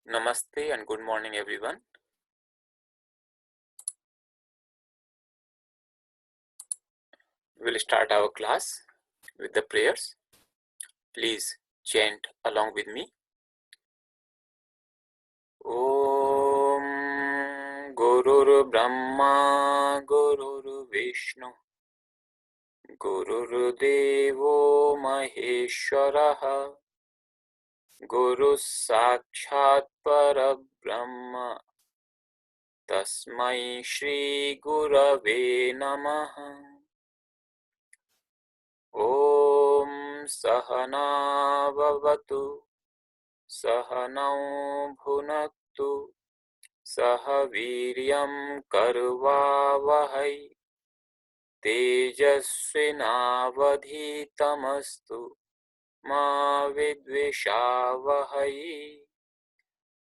Namaste and good morning, everyone. We'll start our class with the prayers. Please chant along with me. Om Gurur Brahma Gurur Vishnu Gurur Devo Maheshwaraha Guru Sakshat Parabrahma Tasmai Shri Gurave Namaha. Om Sahana Bhavatu Sahanau Bhunaktu Sah Viryam Karvavahai Tejasvinavadhitamastu Ma Vidvishavahai.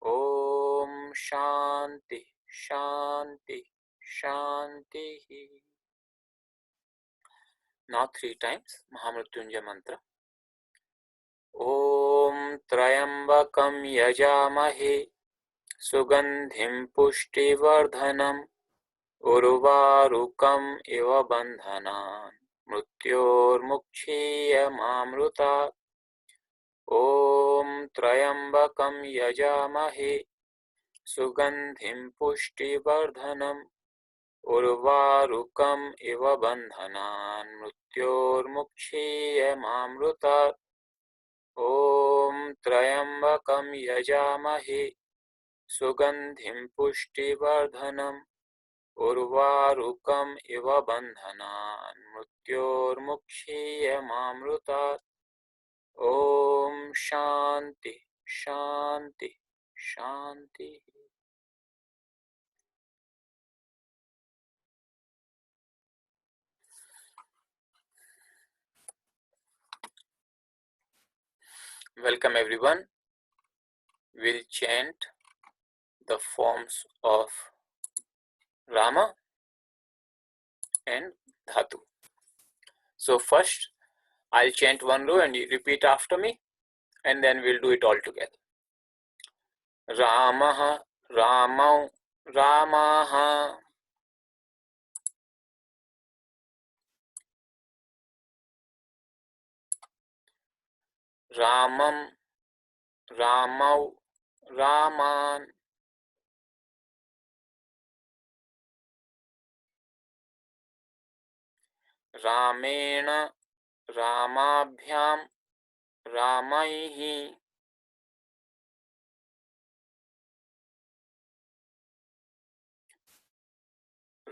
Om Shanti Shanti Shanti. Now 3 times Mahamrityunjaya mantra. Om Trayambakam Yajamahe Sugandhim Pushtivardhanam Urvarukam Iva Bandhanan Mrityormukshiyamamrutat. Om Trayambakam Yajamahe Sugandhim Pushtivardhanam Urvarukam Iva Bandhanan Mrityormukshiyamamrutat. Om Trayambakam Yajamahe Sugandhim Pushtivardhanam Urvarukam Iva Bandhanan Mrityormukshiyamamrutat. Om Shanti Shanti Shanti. Welcome everyone. We'll chant the forms of Rama and Dhatu. So first I'll chant one row and you repeat after me, and then we'll do it all together. Ramaha Ramau Ramaha Ramam Ramau Raman Ramena Ramabhyam Ramaihi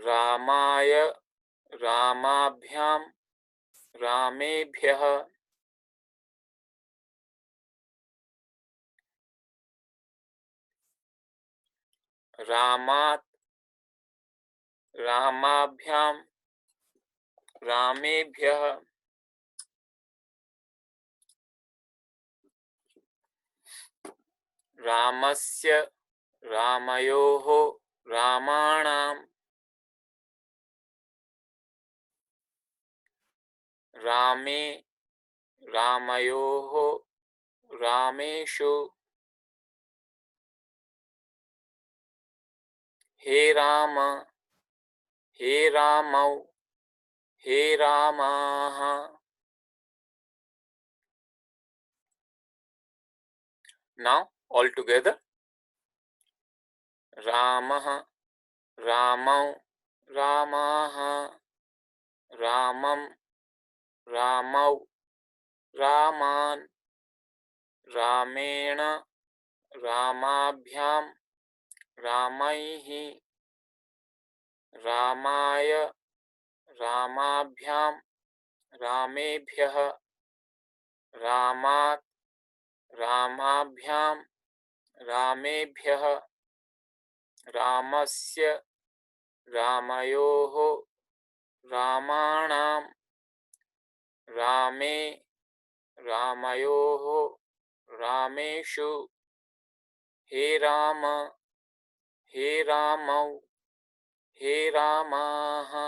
Ramaya Ramabhyam Ramebhyah Ramat Ramabhyam Ramebhyah Ramasya Ramayoho Ramanam Rame Ramayoho Rameshu. He Rama He Ramau He Ramaha. Now all together. Ramaha Ramau Ramaha Ramam Ramau Raman Ramena Ramabhyam Ramaihi Ramaya Ramabhyam Ramebhyah Ramat Ramabhyam Ramebhyah Ramasya Ramayoho Ramanam Rame Ramayoho Rameshu. He Rama He Ramau He Ramaha.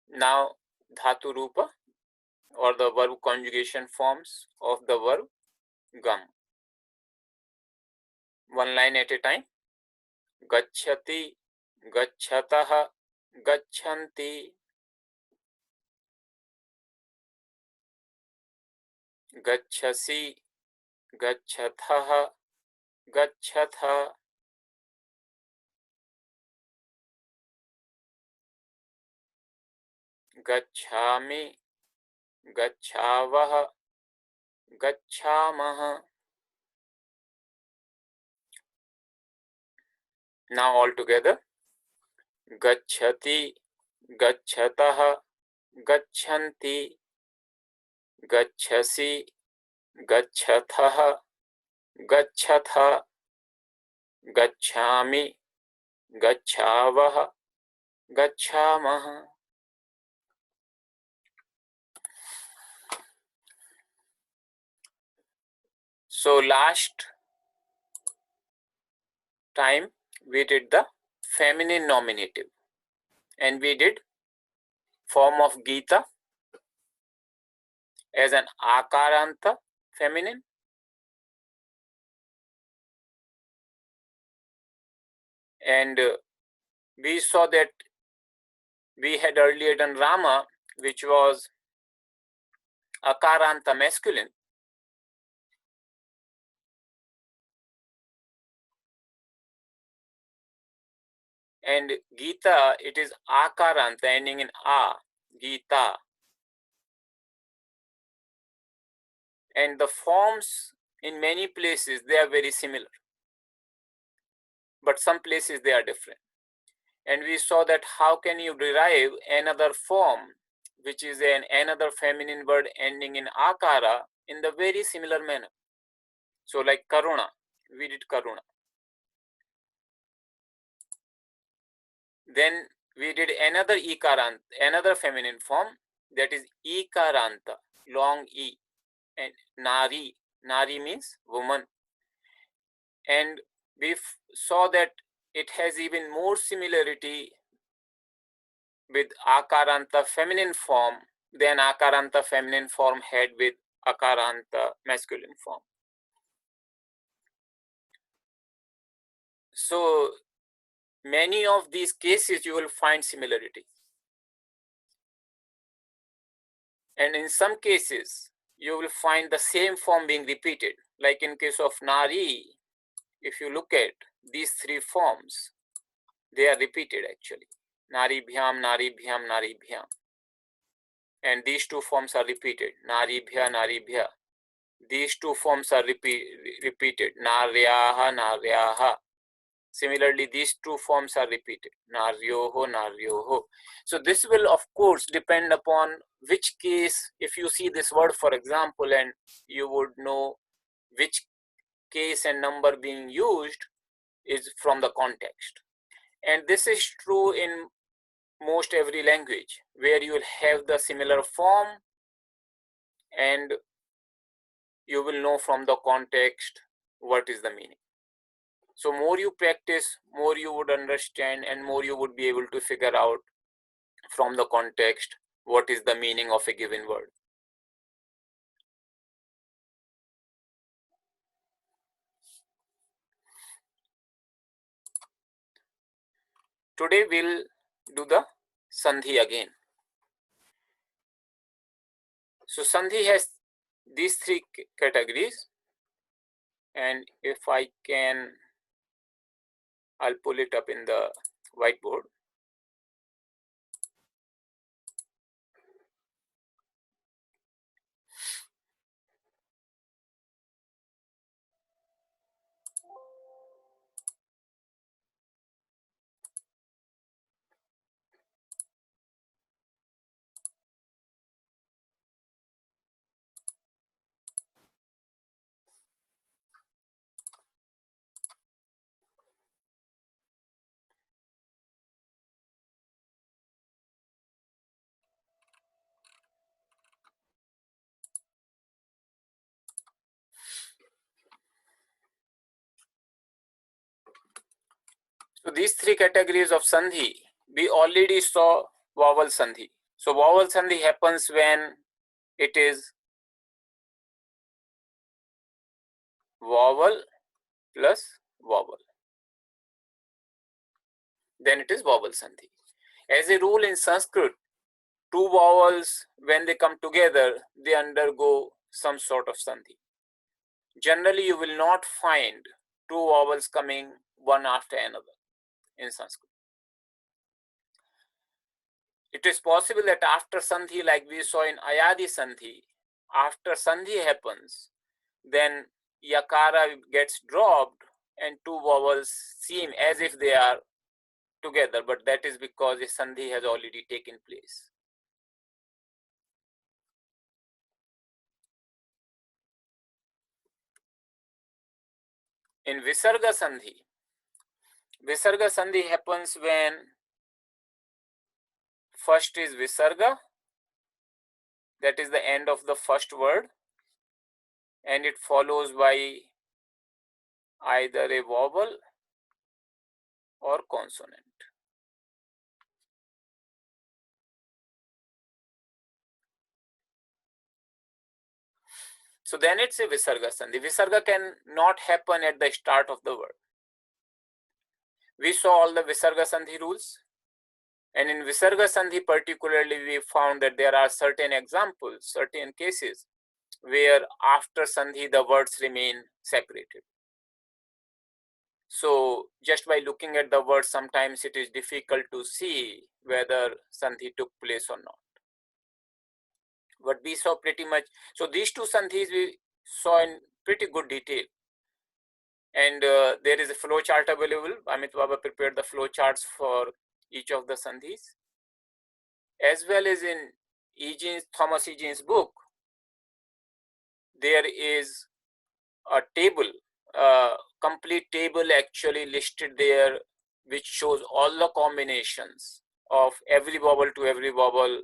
Now Dhatu Rupa, or the verb conjugation forms of the verb. gum. One line at a time. Gacchati, gacchataha, gacchanti. Gacchasi, gacchataha, gachatha. Gacchami, gacchavaha, gacchamaha. Now all together. Gacchati, gacchataha, gacchanti. Gacchasi, gacchataha, gachatha. Gacchami, gacchavaha, gacchamaha. So last time we did the feminine nominative and we did form of Gita as an akaranta feminine, and we saw that we had earlier done Rama, which was akaranta masculine, and Gita, it is akaranta ending in a, Gita. And the forms in many places, they are very similar, but some places they are different. And we saw that how can you derive another form, which is another feminine word ending in akara, in the very similar manner. So like karuna, we did karuna. Then we did another ikaranta, another feminine form, that is ikaranta, long e, and nari. Nari means woman. And we saw that it has even more similarity with akaranta feminine form than akaranta feminine form had with akaranta masculine form. So many of these cases you will find similarity. And in some cases, you will find the same form being repeated. Like in case of Nari, if you look at these three forms, they are repeated actually. Nari bhyam, Nari bhyam, Nari bhyam. And these two forms are repeated. Nari bhya, Nari bhya. These two forms are repeated. Naryaha, Naryaha. Similarly, these two forms are repeated. Naryoho, Naryoho. So this will of course depend upon which case, if you see this word for example, and you would know which case and number being used is from the context. And this is true in most every language where you will have the similar form and you will know from the context what is the meaning. So more you practice, more you would understand and more you would be able to figure out from the context what is the meaning of a given word. Today we'll do the Sandhi again. So Sandhi has these three categories, and if I can, I'll pull it up in the whiteboard. So these three categories of Sandhi, we already saw vowel Sandhi. So vowel Sandhi happens when it is vowel plus vowel. Then it is vowel sandhi. As a rule in Sanskrit, two vowels, when they come together, they undergo some sort of sandhi. Generally, you will not find two vowels coming one after another in Sanskrit. It is possible that after sandhi, like we saw in Ayadi sandhi, after sandhi happens, then yakara gets dropped and two vowels seem as if they are together, but that is because a sandhi has already taken place. In Visarga Sandhi happens when first is Visarga, that is the end of the first word, and it follows by either a vowel or consonant. So then it's a Visarga Sandhi. Visarga can not happen at the start of the word. We saw all the Visarga Sandhi rules. And in Visarga Sandhi particularly, we found that there are certain examples, certain cases where after Sandhi the words remain separated. So just by looking at the words, sometimes it is difficult to see whether Sandhi took place or not. But we saw pretty much, so these two Sandhis we saw in pretty good detail. And there is a flow chart available. Amit Baba prepared the flow charts for each of the Sandhis. As well as in Thomas Egan's book, there is a table, a complete table actually listed there, which shows all the combinations of every vowel to every vowel,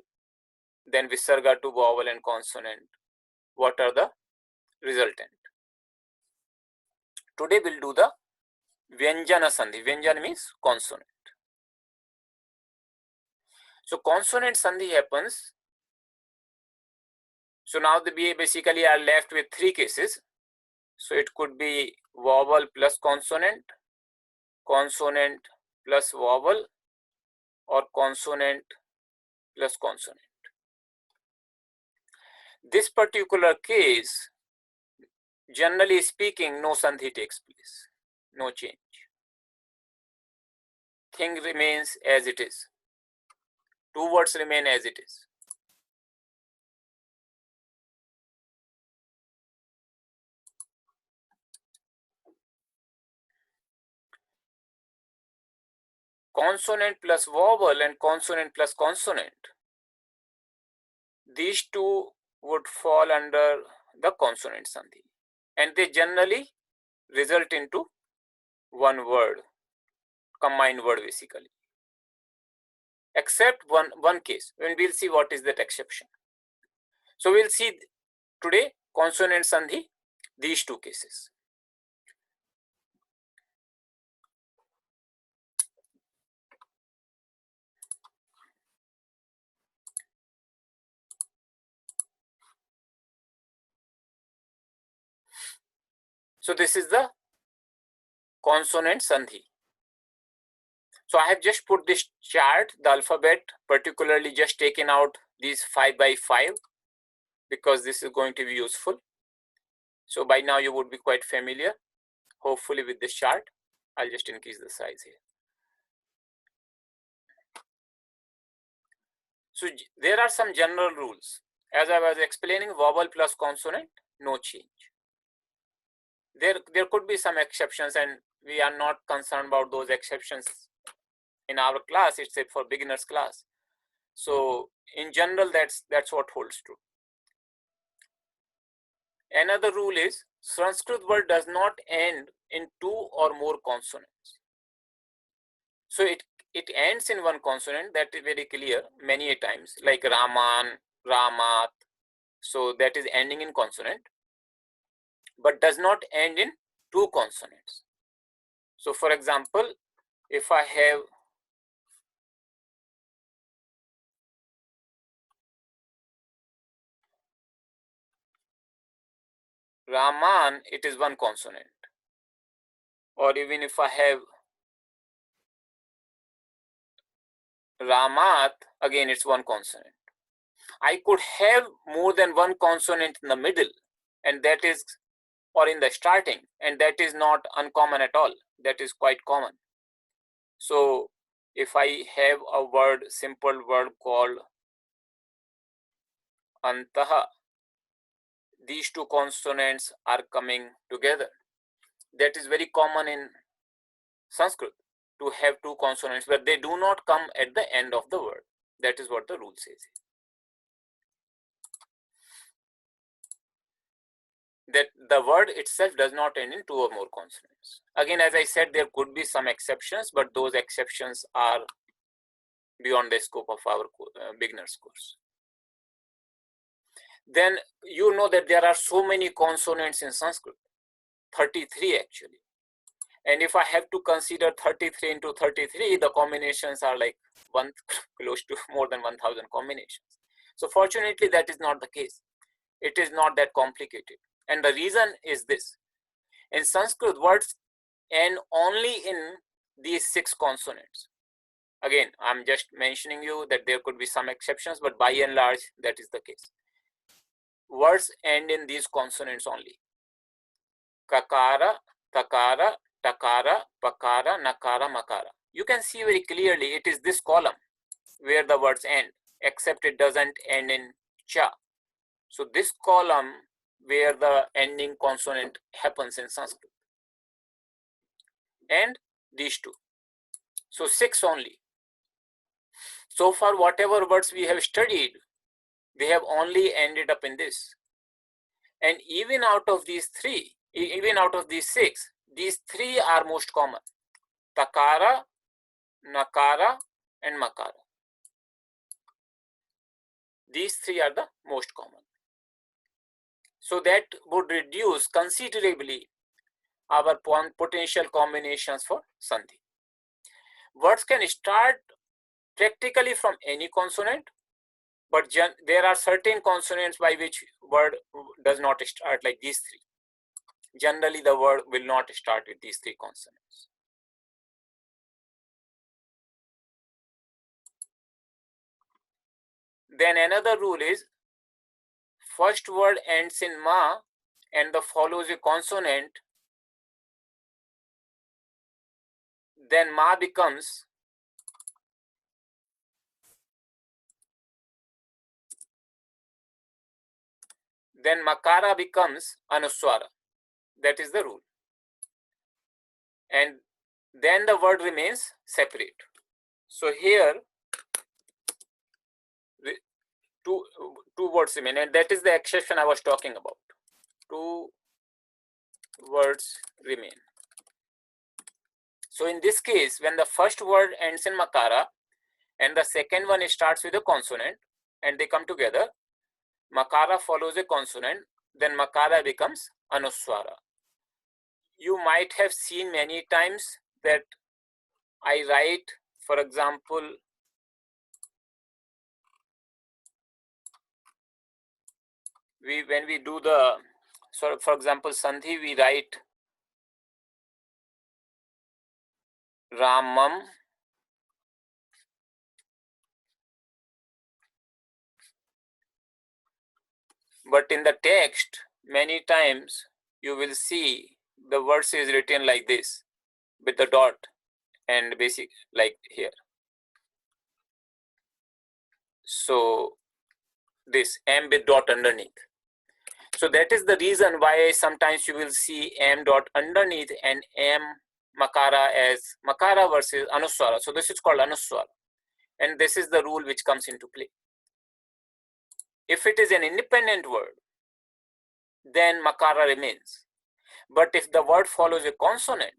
then Visarga to vowel and consonant. What are the resultant? Today we'll do the Vyanjana Sandhi. Vyanjana means consonant. So consonant Sandhi happens. So now we basically are left with three cases. So it could be vowel plus consonant, consonant plus vowel, or consonant plus consonant. This particular case, generally speaking, no sandhi takes place, no change. Thing remains as it is. Two words remain as it is. Consonant plus vowel and consonant plus consonant, these two would fall under the consonant sandhi, and they generally result into one word, combined word basically. Except one case, and we'll see what is that exception. So we'll see today consonant sandhi, these two cases. So this is the consonant sandhi. So I have just put this chart, the alphabet, particularly just taken out these 5 by 5 because this is going to be useful. So by now you would be quite familiar, hopefully, with this chart. I'll just increase the size here. So there are some general rules. As I was explaining, vowel plus consonant, no change. There could be some exceptions, and we are not concerned about those exceptions in our class. It's a for beginners class. So in general, that's what holds true. Another rule is Sanskrit word does not end in two or more consonants. So it ends in one consonant, that is very clear many a times, like Raman, Ramat. So that is ending in consonant, but does not end in two consonants. So for example, if I have Raman, it is one consonant. Or even if I have Ramat, again it's one consonant. I could have more than one consonant in the middle, and that is, or in the starting, and that is not uncommon at all. That is quite common. So if I have a word, simple word called Antaha, these two consonants are coming together. That is very common in Sanskrit, to have two consonants, but they do not come at the end of the word. That is what the rule says. That the word itself does not end in two or more consonants. Again, as I said, there could be some exceptions, but those exceptions are beyond the scope of our beginner's course. Then you know that there are so many consonants in Sanskrit, 33 actually. And if I have to consider 33 into 33, the combinations are like close to more than 1000 combinations. So fortunately, that is not the case. It is not that complicated. And the reason is this. In Sanskrit, words end only in these 6 consonants. Again, I'm just mentioning you that there could be some exceptions, but by and large, that is the case. Words end in these consonants only. Kakara, takara, takara, pakara, nakara, makara. You can see very clearly it is this column where the words end, except it doesn't end in cha. So this column where the ending consonant happens in Sanskrit. And these two. So 6 only. So far, whatever words we have studied, they have only ended up in this. And even out of these 3, even out of these 6, these 3 are most common. Takara, nakara, and makara. These 3 are the most common. So that would reduce considerably our potential combinations for Sandhi. Words can start practically from any consonant, but there are certain consonants by which word does not start, like these 3. Generally, the word will not start with these 3 consonants. Then another rule is, first word ends in ma and the follows a consonant, then ma becomes then makara becomes anuswara. That is the rule. And then the word remains separate. So here, two words remain, and that is the exception I was talking about. 2 words remain. So in this case, when the first word ends in makara and the second one starts with a consonant and they come together, makara follows a consonant, then makara becomes anuswara. You might have seen many times that I write, for example, when we do the, so for example, Sandhi, we write Ramam, but in the text, many times you will see the verse is written like this with the dot and basic like here. So this M with dot underneath. So that is the reason why sometimes you will see M dot underneath and M makara as makara versus anuswara. So this is called anuswara. And this is the rule which comes into play. If it is an independent word, then makara remains. But if the word follows a consonant,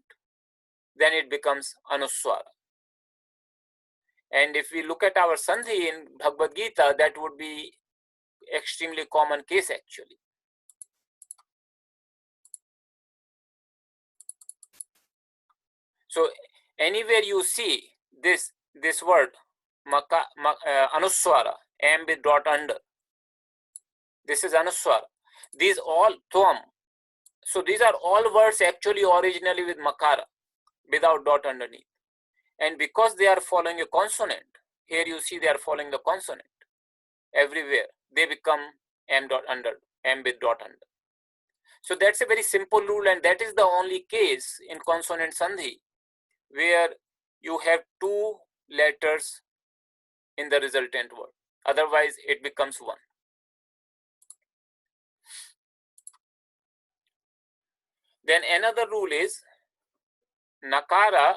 then it becomes anuswara. And if we look at our Sandhi in Bhagavad Gita, that would be extremely common case actually. So anywhere you see this word anuswara, M with dot under, this is anuswara. These all tvam, So these are all words actually originally with makara, without dot underneath. And because they are following a consonant, here you see they are following the consonant everywhere, they become m dot under, m with dot under. So that's a very simple rule, and that is the only case in consonant sandhi where you have two letters in the resultant word. Otherwise, it becomes one. Then another rule is nakara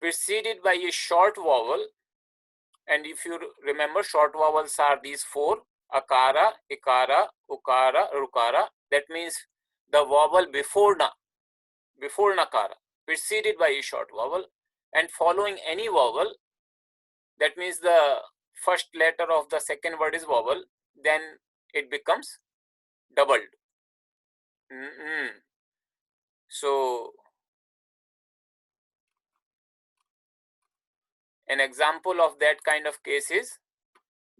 preceded by a short vowel. And if you remember, short vowels are these four: akara, ikara, ukara, rukara. That means the vowel before nakara, preceded by a short vowel, and following any vowel. That means the first letter of the second word is vowel, then it becomes doubled. So an example of that kind of case is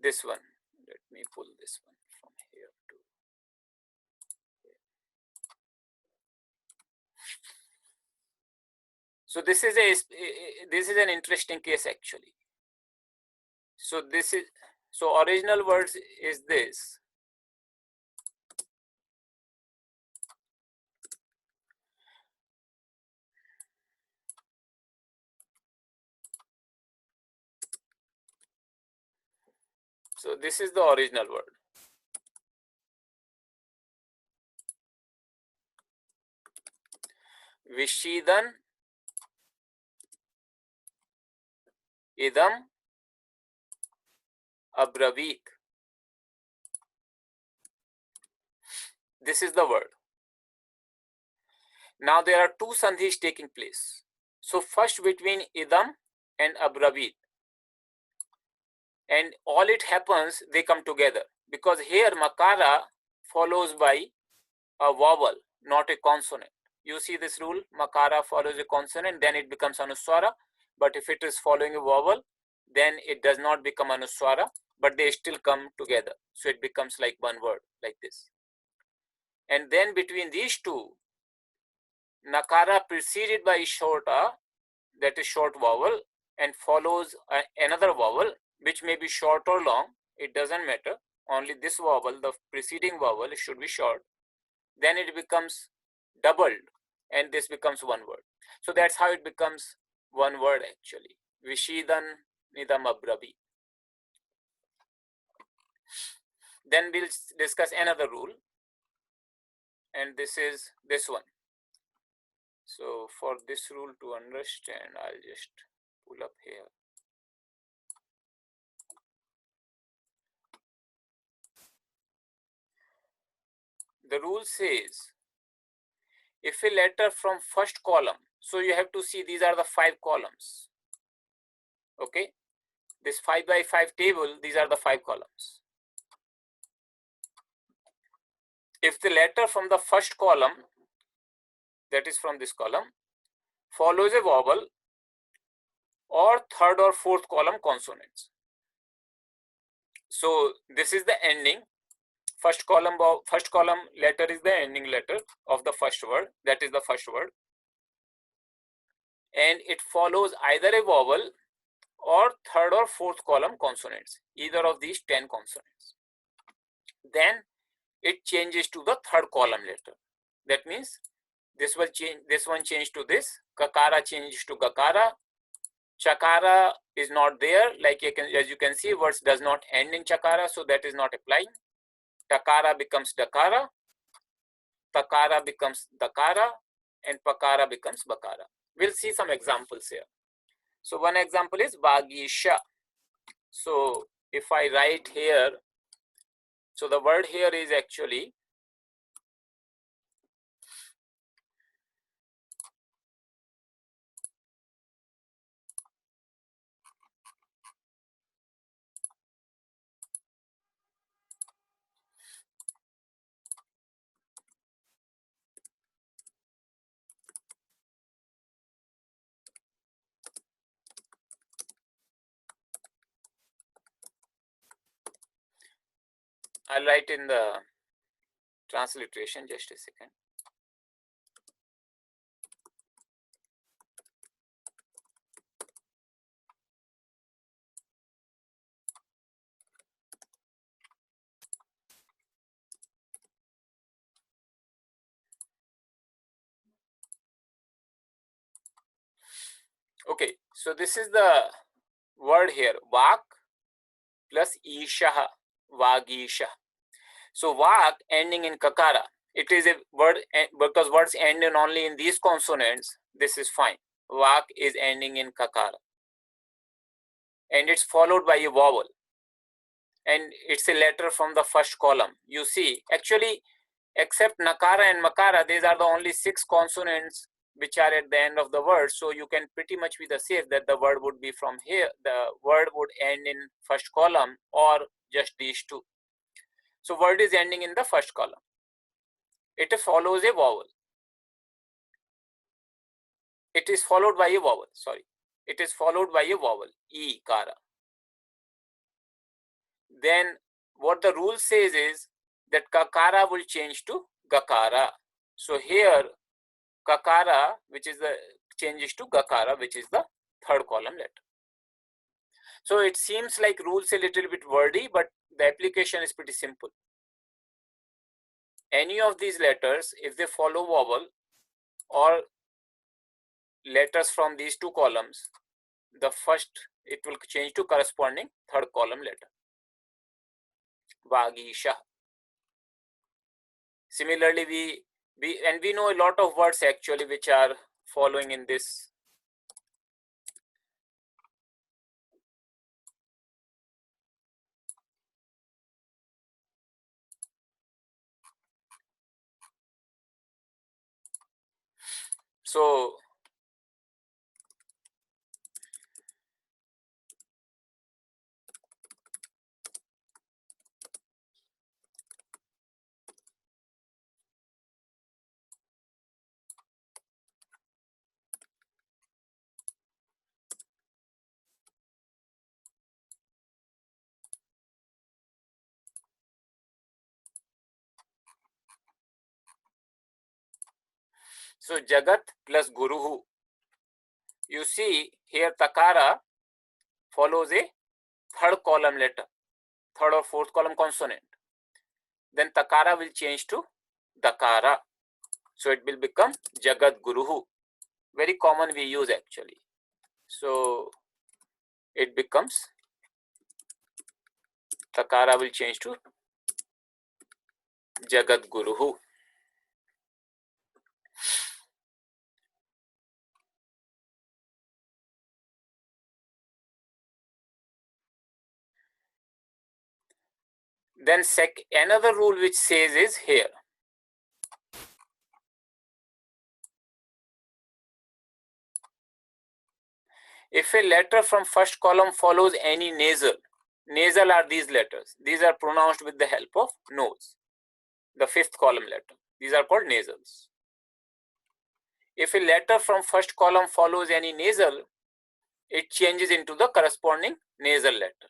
this one. Let me pull this one from here to here. So this is an interesting case actually. So original words is this. So this is the original word. Vishidan idam abravit. This is the word. Now there are two sandhis taking place. So first between idam and abravit. And all it happens, they come together. Because here makara follows by a vowel, not a consonant. You see this rule, makara follows a consonant, then it becomes anuswara. But if it is following a vowel, then it does not become anuswara, but they still come together. So it becomes like one word, like this. And then between these two, nakara preceded by shorta, that is short vowel, and follows another vowel, which may be short or long, it doesn't matter. Only this vowel, the preceding vowel, should be short. Then it becomes doubled, and this becomes one word. So that's how it becomes one word actually. Vishidan nidam abravi. Then we'll discuss another rule, and this is this one. So for this rule to understand, I'll just pull up here. The rule says if a letter from first column, so you have to see these are the 5 columns. Okay, this 5 by 5 table, these are the 5 columns. If the letter from the first column, that is from this column, follows a vowel or third or fourth column consonants. So this is the ending. First column letter is the ending letter of the first word, that is the first word. And it follows either a vowel or third or fourth column consonants, either of these 10 consonants. Then it changes to the third column letter. That means this will change, this one changed to this, kakara changes to gakara, chakara is not there, like as you can see, words does not end in chakara, so that is not applying. Takara becomes dakara, takara becomes dakara, and pakara becomes bakara. We'll see some examples here. So one example is Vagisha. So if I write here, so the word here is actually I'll write in the transliteration, just a second. Okay, so this is the word here, vak plus ishah, vagisha. So vak ending in kakara, it is a word because words end in only in these consonants. This is fine. Vak is ending in kakara, and it's followed by a vowel, and it's a letter from the first column. You see, actually, except nakara and makara, these are the only 6 consonants which are at the end of the word. So you can pretty much be the safe that the word would be from here. The word would end in first column or just these 2. So word is ending in the first column. It follows a vowel. It is followed by a vowel. Sorry. It is followed by a vowel. E, kara. Then what the rule says is that kakara will change to gakara. So here kakara, which is the changes to gakara, which is the third column letter. So it seems like rules a little bit wordy, but the application is pretty simple. Any of these letters, if they follow vowel or letters from these 2 columns, the first, it will change to corresponding third column letter. Vagisha. Similarly, we know a lot of words actually which are following in this. So Jagat plus Guruhu. You see here Takara follows a third column letter, third or fourth column consonant. Then Takara will change to Dakara. So it will become Jagat Guruhu. Very common we use actually. So it becomes Takara will change to Jagat Guruhu. Then another rule which says is here. If a letter from first column follows any nasal are these letters. These are pronounced with the help of nose. The 5th column letter. These are called nasals. If a letter from first column follows any nasal, it changes into the corresponding nasal letter.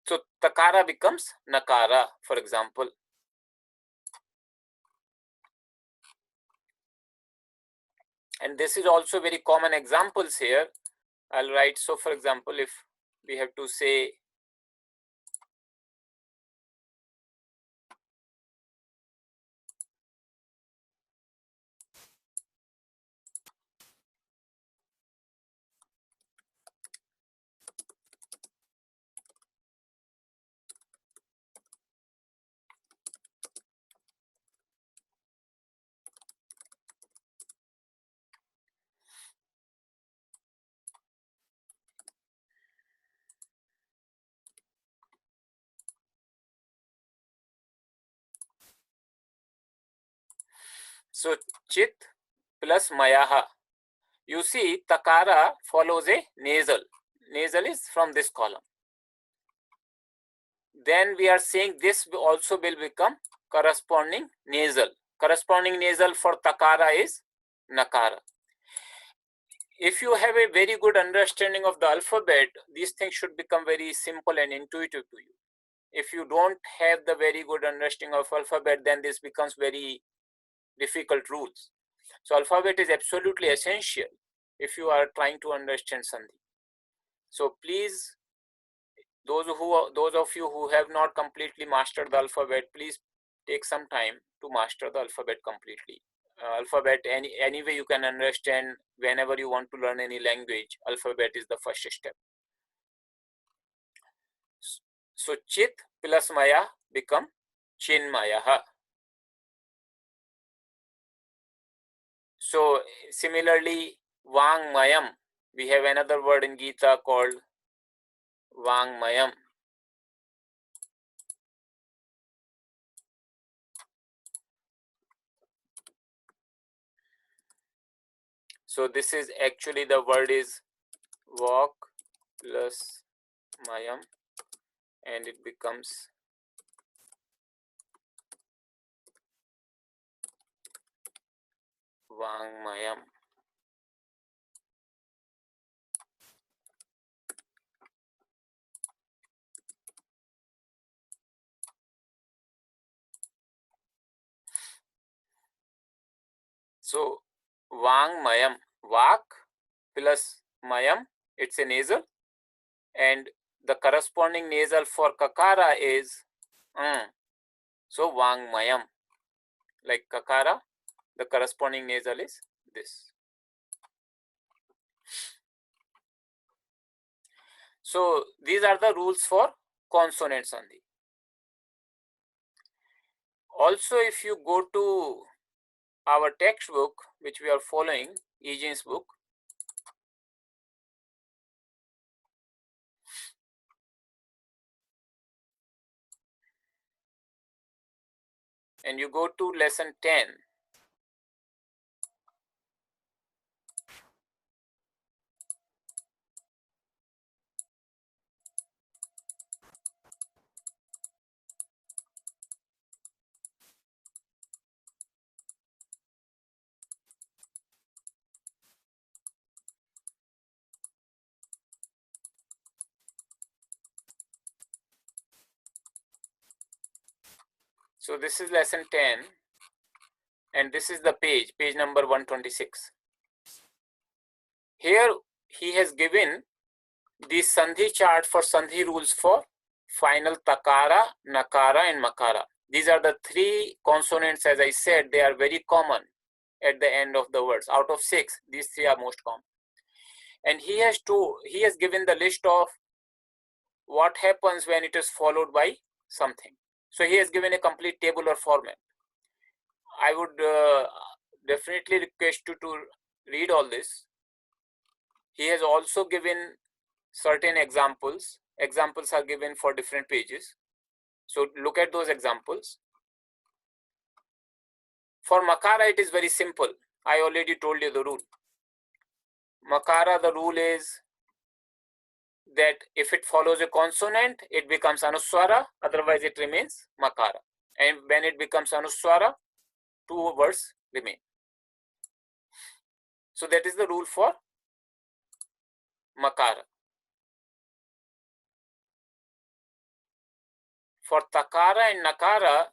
So Takara becomes Nakara, for example. And this is also very common examples here. I'll write, so for example, if we have to say so Chit plus Mayaha. You see Takara follows a nasal. Nasal is from this column. Then we are saying this also will become corresponding nasal. Corresponding nasal for Takara is Nakara. If you have a very good understanding of the alphabet, these things should become very simple and intuitive to you. if you don't have the very good understanding of alphabet, then this becomes very difficult rules. So alphabet is absolutely essential if you are trying to understand Sandhi. So please, those of you who have not completely mastered the alphabet, please take some time to master the alphabet completely. Alphabet, any way you can understand. Whenever you want to learn any language, alphabet is the first step. So Chit plus Maya become Chinmayaha. So similarly, Vangmayam, we have another word in Gita called Vangmayam. So this is actually, the word is walk plus Mayam, and it becomes Vangmayam. So Vangmayam, Vak plus Mayam, it's a nasal, and the corresponding nasal for Kakara is So Vangmayam, like Kakara, the corresponding nasal is this. So these are the rules for consonant Sandhi. Also, if you go to our textbook, which we are following, Eugene's book, and you go to lesson 10, so this is lesson 10, and this is the page number 126. Here he has given the Sandhi chart for Sandhi rules for final Takara, Nakara and Makara. These are the three consonants, as I said, they are very common at the end of the words. Out of 6, these 3 are most common. And he has given the list of what happens when it is followed by something. So he has given a complete tabular format. I would definitely request you to read all this. He has also given certain examples. Examples are given for different pages. So look at those examples. For Makara, it is very simple. I already told you the rule. Makara, the rule is that if it follows a consonant, it becomes Anuswara, otherwise it remains Makara. And when it becomes Anuswara, 2 words remain. So that is the rule for Makara. For Takara and Nakara,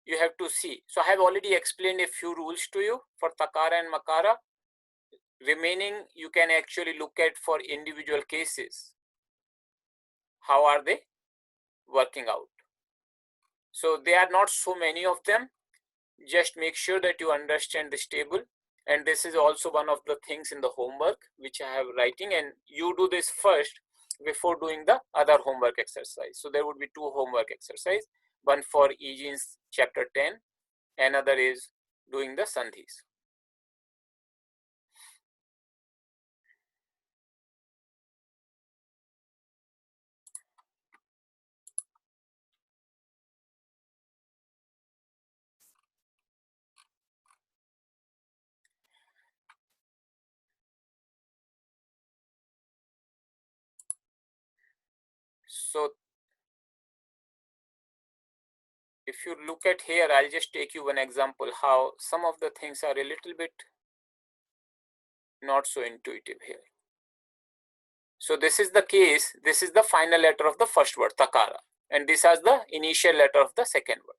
you have to see. So I have already explained a few rules to you for Takara and Makara. Remaining, you can actually look at for individual cases. How are they working out? So there are not so many of them. Just make sure that you understand this table. And this is also one of the things in the homework which I have writing, and you do this first before doing the other homework exercise. So there would be 2 homework exercise, one for Eugene's chapter 10, another is doing the Sandhis. So if you look at here, I'll just take you one example how some of the things are a little bit not so intuitive here. So this is the case, this is the final letter of the first word, Takara. and this is the initial letter of the second word.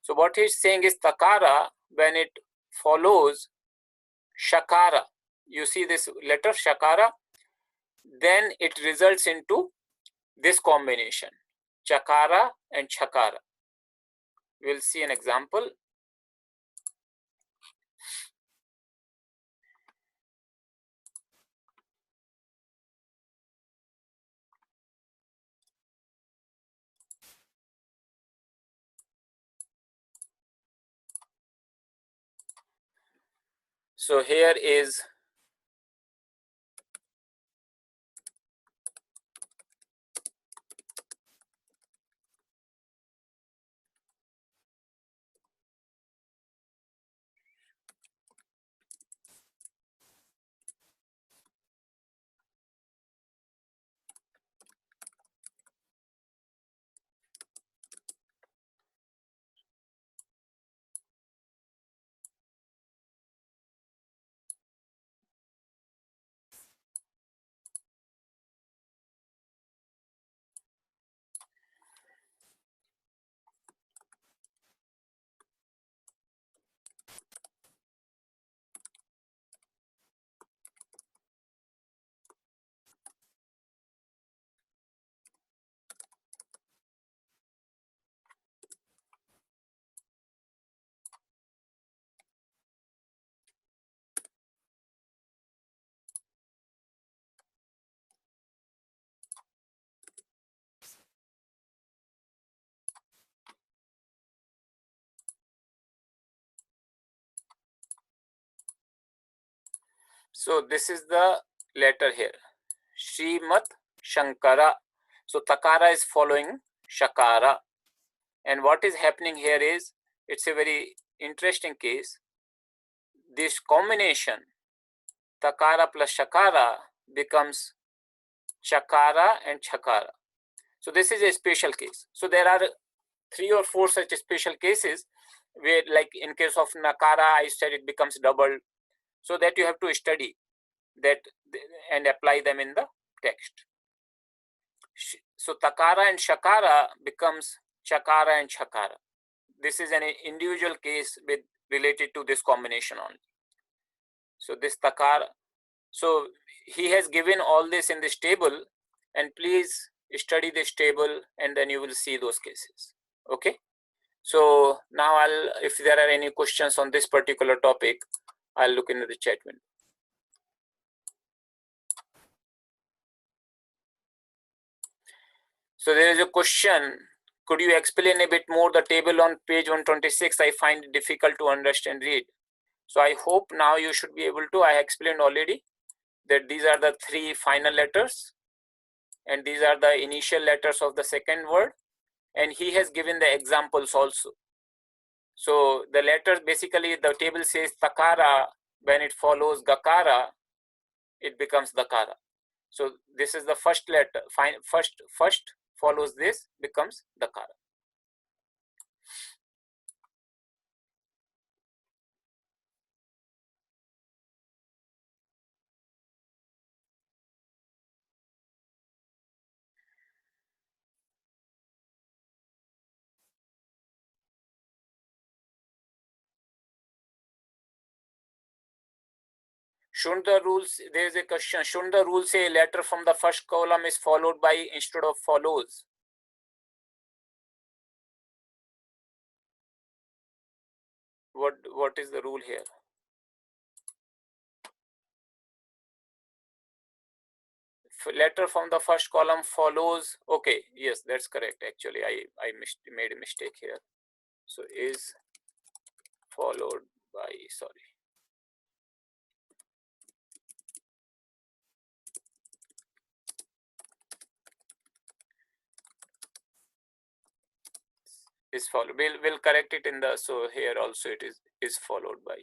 So what he's saying is takara, when it follows shakara, you see this letter shakara, then it results into this combination, chakara and chakara. We'll see an example. So here is so this is the letter here, Srimat Shankara. So takara is following shakara, and what is happening here is, it's a very interesting case. This combination takara plus shakara becomes chakara and chakara. So this is a special case. So there are 3 or 4 such special cases where, like in case of nakara, I said it becomes double. So that you have to study that and apply them in the text. So takara and shakara becomes chakara and chakara. This is an individual case with related to this combination only. So this takara, so he has given all this in this table, and please study this table and then you will see those cases. Okay. So now if there are any questions on this particular topic, I'll look into the chat window. So there is a question, could you explain a bit more the table on page 126? I find it difficult to understand read. So I hope now you should be able to. I explained already that these are the 3 final letters and these are the initial letters of the second word, and he has given the examples also. So the letters, basically the table says takara, when it follows gakara, it becomes dakara. So this is the first letter, first follows this, becomes dakara. Shouldn't the rules, there is a question, shouldn't the rule say a letter from the first column is followed by instead of follows? What is the rule here? Letter from the first column follows. Okay, yes, that's correct. Actually, I made a mistake here. So is followed by, sorry. Is followed. We'll correct it in the, so here also it is followed by.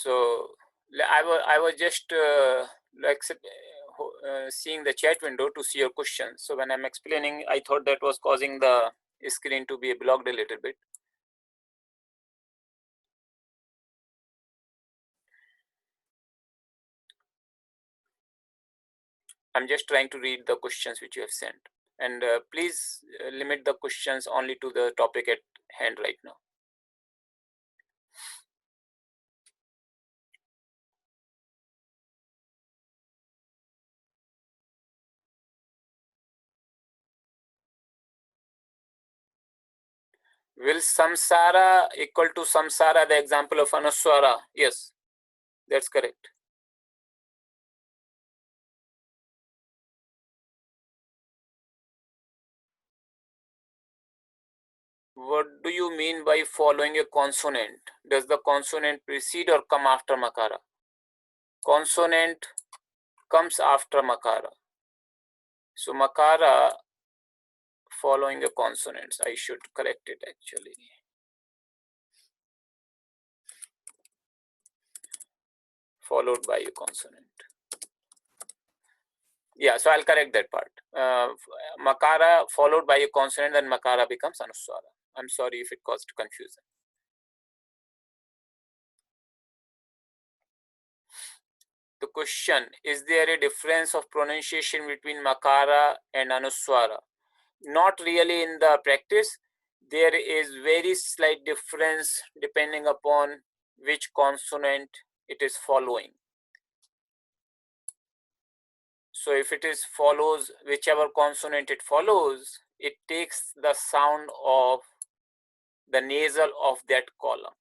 So I was just seeing the chat window to see your questions. So when I'm explaining, I thought that was causing the screen to be blocked a little bit. I'm just trying to read the questions which you have sent. And please limit the questions only to the topic at hand right now. Will samsara equal to samsara, the example of anuswara? Yes, that's correct. What do you mean by following a consonant? Does the consonant precede or come after makara? Consonant comes after makara. So makara following a consonants. I should correct it actually. Followed by a consonant. Yeah, so I'll correct that part. Makara followed by a consonant, then makara becomes anuswara. I'm sorry if it caused confusion. The question, is there a difference of pronunciation between makara and anuswara? Not really in the practice. There is very slight difference depending upon which consonant it is following. So if it is follows whichever consonant it follows, it takes the sound of the nasal of that column.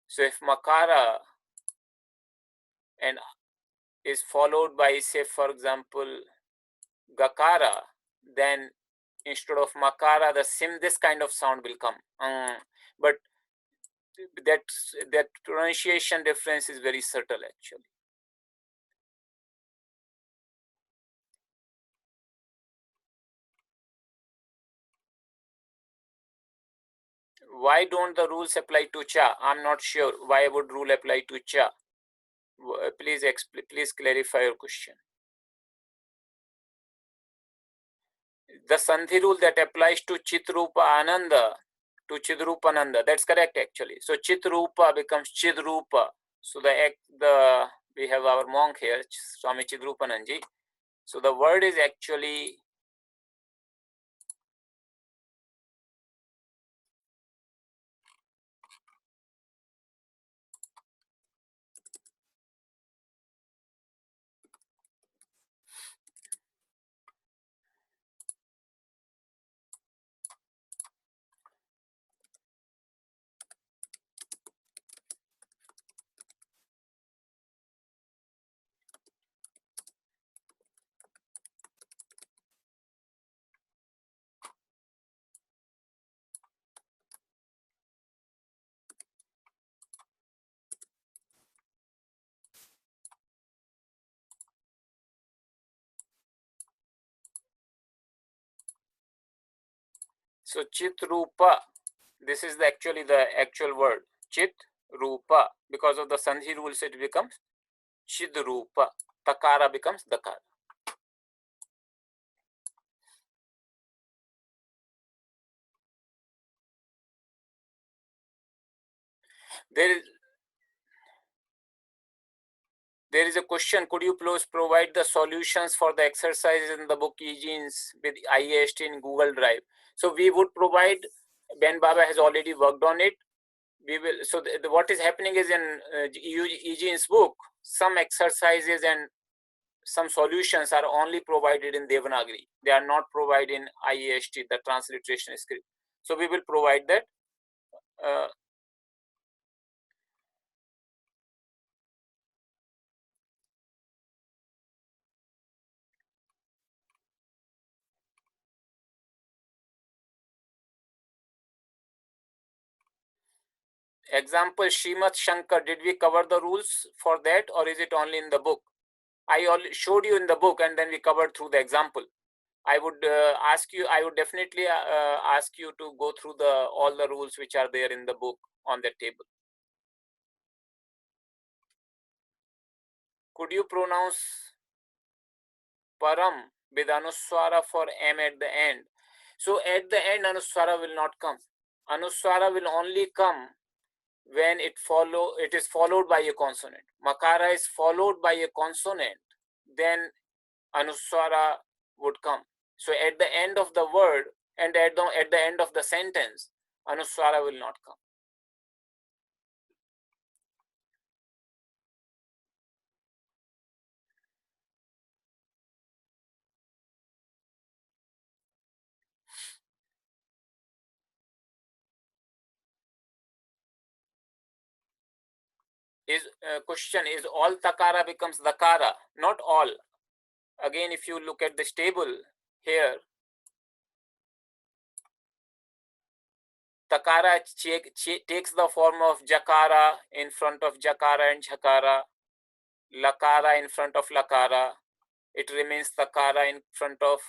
So if makara and is followed by, say for example, gakara, then instead of makara, this kind of sound will come. But that pronunciation difference is very subtle actually. Why don't the rules apply to cha? I'm not sure why would rule apply to cha. Please clarify your question. The Sandhi rule that applies to Chitrupa Ananda, to Chidrupananda, that's correct actually. So Chitrupa becomes Chidrupa. So we have our monk here, Swami Chidrupananji. So the word is actually so Chitrupa. This is actually the actual word Chitrupa. Because of the Sandhi rules, it becomes Chidrupa. Takara becomes Dakara. There is a question, could you please provide the solutions for the exercises in the book E-Genes with IAST in Google Drive? So we would provide, Ben Baba has already worked on it. We will. So what is happening is in E-Genes book, some exercises and some solutions are only provided in Devanagari. They are not provided in IAST, the transliteration script. So we will provide that. Example, Srimad Shankar, did we cover the rules for that or is it only in the book? I already showed you in the book and then we covered through the example. I would definitely ask you to go through all the rules which are there in the book on the table. Could you pronounce param with anuswara for M at the end? So at the end, anuswara will not come. Anuswara will only come when it is followed by a consonant. Makara is followed by a consonant, then anuswara would come. So at the end of the word and at the end of the sentence, anuswara will not come. Question is all takara becomes dakara? Not all. Again, if you look at this table here, takara takes the form of jakara in front of jakara and jhakara, lakara in front of lakara. It remains takara in front of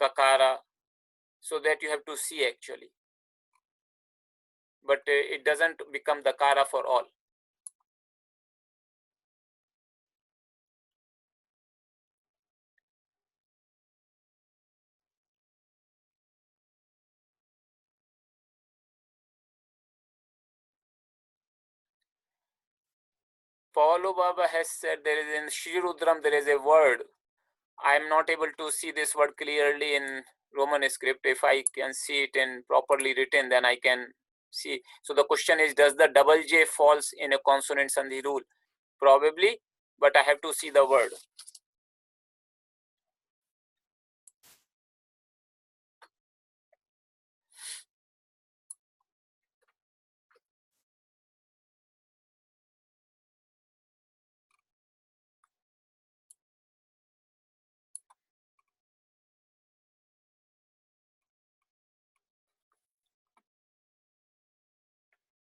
kakara. So that you have to see actually. But it doesn't become dakara for all. Paulo Baba has said there is in Sri Rudram there is a word. I am not able to see this word clearly in Roman script. If I can see it in properly written, then I can see. So the question is, does the double J falls in a consonant sandhi rule? Probably, but I have to see the word.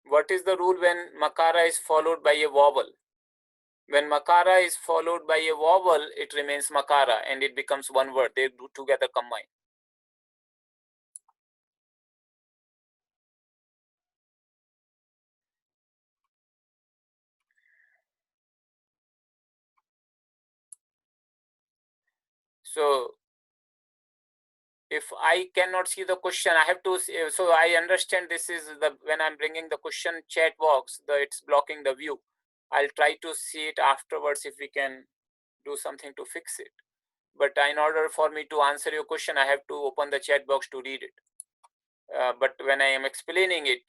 What is the rule when makara is followed by a vowel? When makara is followed by a vowel, it remains makara and it becomes one word. They do together combine. So if I cannot see the question, I have to see, so I understand this is the when I'm bringing the question chat box, it's blocking the view. I'll try to see it afterwards if we can do something to fix it. But in order for me to answer your question, I have to open the chat box to read it. But when I am explaining it,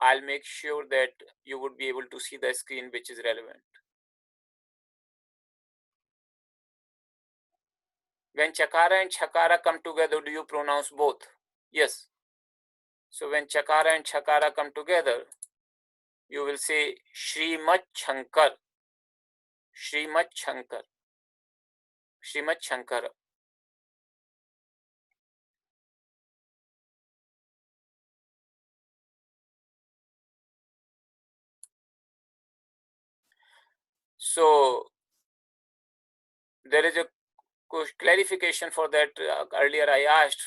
I'll make sure that you would be able to see the screen which is relevant. When chakara and chakara come together, do you pronounce both? Yes. So when chakara and chakara come together, you will say Srimat Shankar, Srimat Shankar, Srimat Shankara. So there is a clarification for that. Earlier I asked,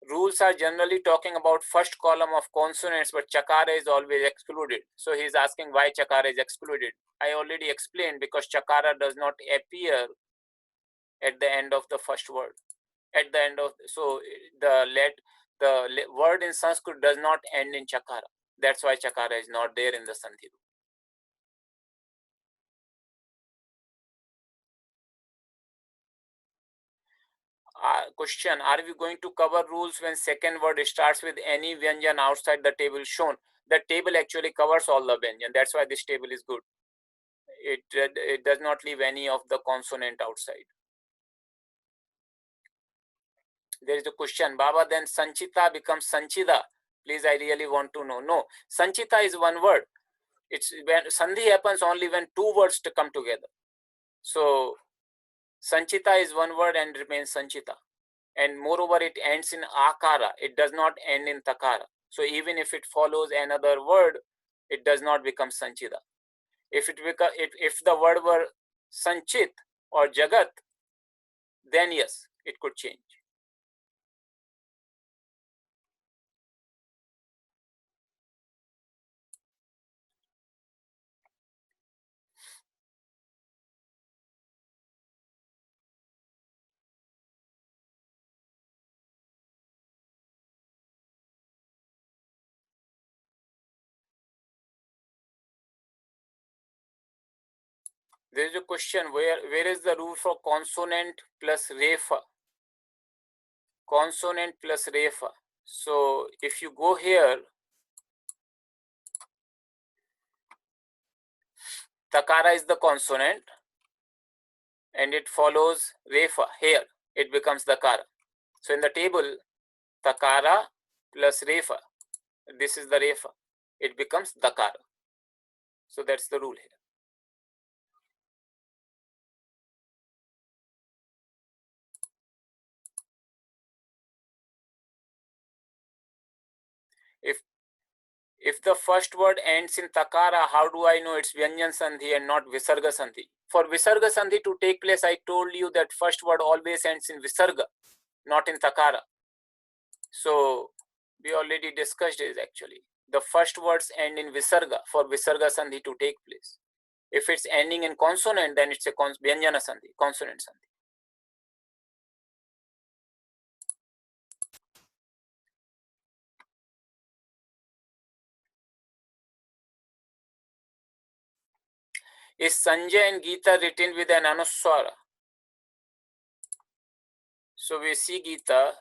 rules are generally talking about first column of consonants, but chakara is always excluded. So he is asking why chakara is excluded. I already explained, because chakara does not appear at the end of the first word. At the end of, so the word in Sanskrit does not end in chakara. That's why chakara is not there in the sandhi. Question, are we going to cover rules when second word starts with any vyanjan outside the table shown? The table actually covers all the vyanjan. That's why this table is good. It does not leave any of the consonant outside. There is a question, Baba, then Sanchita becomes Sanchida. Please, I really want to know. No, Sanchita is one word. It's when sandhi happens only when two words to come together. So Sanchita is one word and remains Sanchita. And moreover, it ends in akara. It does not end in takara. So even if it follows another word, it does not become Sanchita. If the word were Sanchit or Jagat, then yes, it could change. There is a question, where is the rule for consonant plus refa? Consonant plus refa. So if you go here, takara is the consonant and it follows refa. Here it becomes dakara. So in the table, takara plus refa, this is the refa, it becomes dakara. So that's the rule here. If the first word ends in takara, how do I know it's Vyanjan Sandhi and not Visarga Sandhi? For Visarga Sandhi to take place, I told you that first word always ends in Visarga, not in takara. So we already discussed it actually. The first words end in Visarga for Visarga Sandhi to take place. If it's ending in consonant, then it's a Vyanjana Sandhi, consonant Sandhi. Is Sanjay and Geeta written with an Anuswara? So we see Geeta.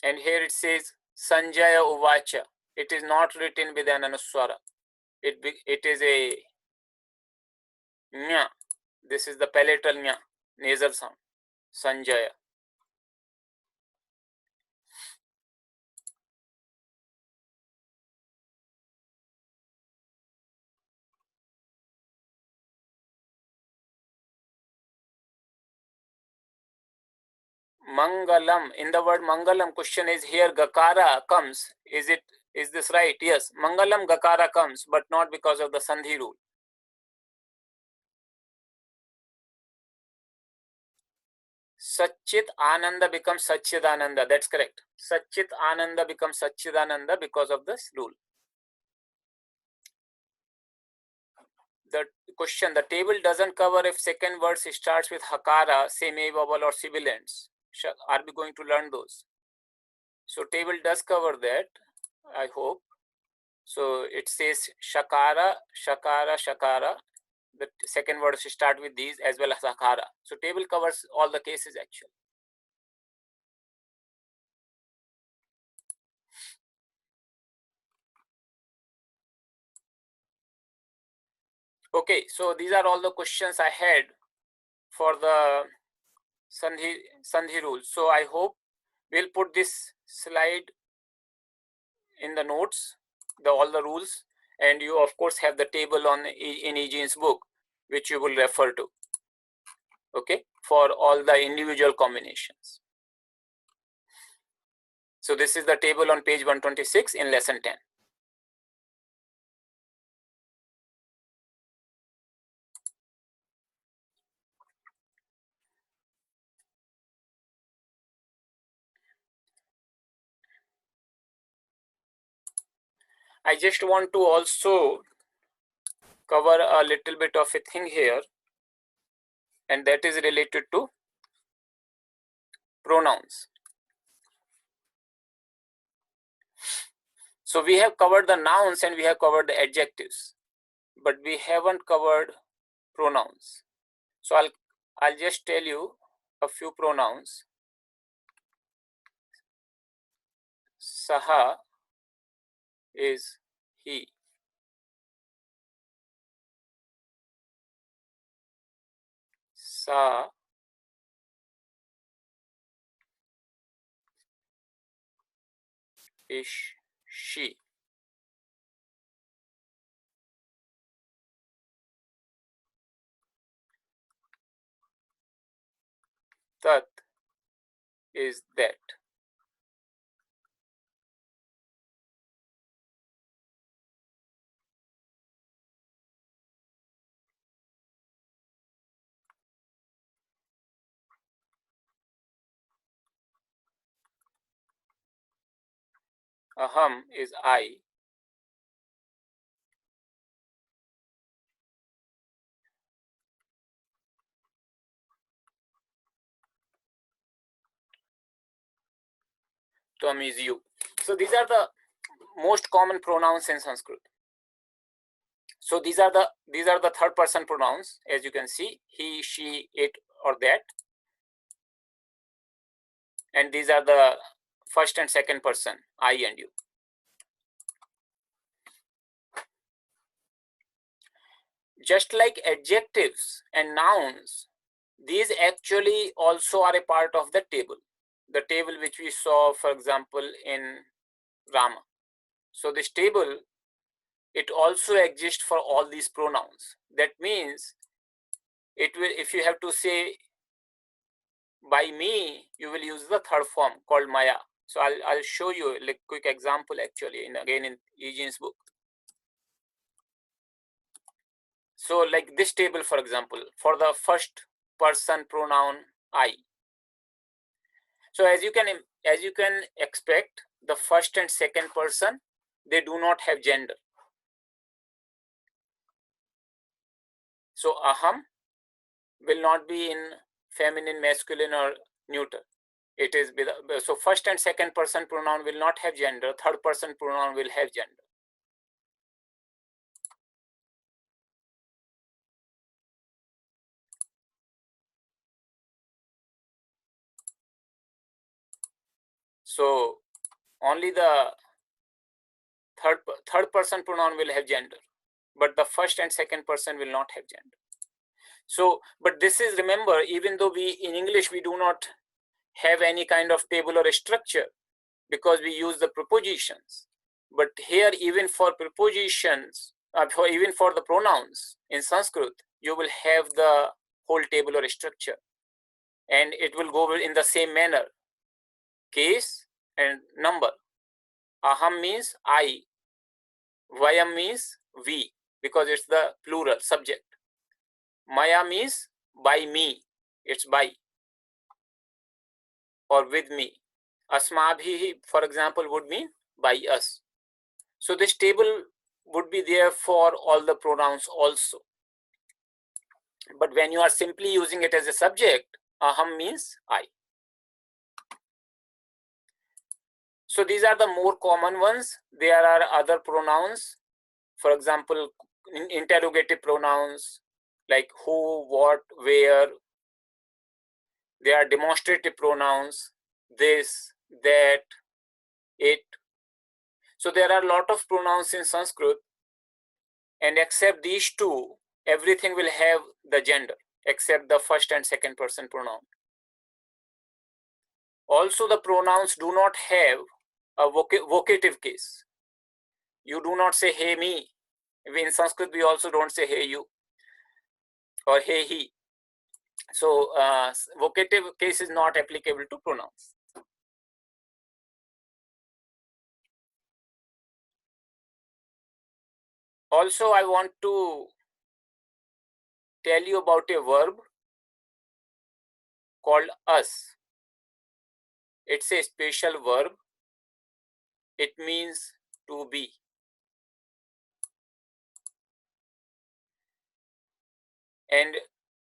And here it says Sanjaya Uvacha. It is not written with an Anuswara. It is a nya. This is the palatal nya, nasal sound. Sanjaya. Mangalam. In the word Mangalam, question is here Gakara comes. Is this right? Yes. Mangalam Gakara comes, but not because of the Sandhi rule. Satchit Ananda becomes Satchidananda. That's correct. Satchit Ananda becomes Satchidananda because of this rule. The question, the table doesn't cover if second word starts with Hakara, semi vowel or sibilants. Are we going to learn those? So table does cover that, I hope. So it says Shakara, Shakara, Shakara. The second word start with these as well as Hakara. So table covers all the cases actually. Okay, so these are all the questions I had for the Sandhi rules. So I hope we'll put this slide in the notes, all the rules, and you of course have the table in Eugene's book, which you will refer to, okay, for all the individual combinations. So this is the table on page 126 in lesson 10. I just want to also cover a little bit of a thing here, and that is related to pronouns. So we have covered the nouns and we have covered the adjectives, but we haven't covered pronouns. So I'll just tell you a few pronouns. Saha is he. Sa is she. Tat is that. Aham is I. Tom is you. So these are the most common pronouns in Sanskrit. So these are the third person pronouns, as you can see, he, she, it, or that. And these are the first and second person, I and you. Just like adjectives and nouns, these actually also are a part of the table which we saw, for example, in Rama. So this table, it also exists for all these pronouns. That means it will, if you have to say by me, you will use the third form called Maya. So I'll show you a quick example actually again in Eugene's book. So like this table, for example, for the first person pronoun I. So as you can expect, the first and second person, they do not have gender. So aham will not be in feminine, masculine, or neuter. It is so first and second person pronoun will not have gender. Third person pronoun will have gender. So only the third person pronoun will have gender, but the first and second person will not have gender. So, but this is, remember, even though we in English we do not have any kind of table or a structure because we use the prepositions, but here even for prepositions, even for the pronouns in Sanskrit, you will have the whole table or a structure, and it will go in the same manner. Case and number. Aham means I. Vayam means we, because it's the plural subject. Maya means by me, it's by or with me. Asmabhi, for example, would mean by us. So this table would be there for all the pronouns also. But when you are simply using it as a subject, aham means I. So these are the more common ones. There are other pronouns, for example, interrogative pronouns like who, what, where. There are demonstrative pronouns, this, that, it. So there are a lot of pronouns in Sanskrit, and except these two, everything will have the gender except the first and second person pronoun. Also, the pronouns do not have a vocative case. You do not say hey me. In Sanskrit, we also don't say hey you or hey he. So vocative case is not applicable to pronouns. Also, I want to tell you about a verb called us. It's a special verb. It means to be. And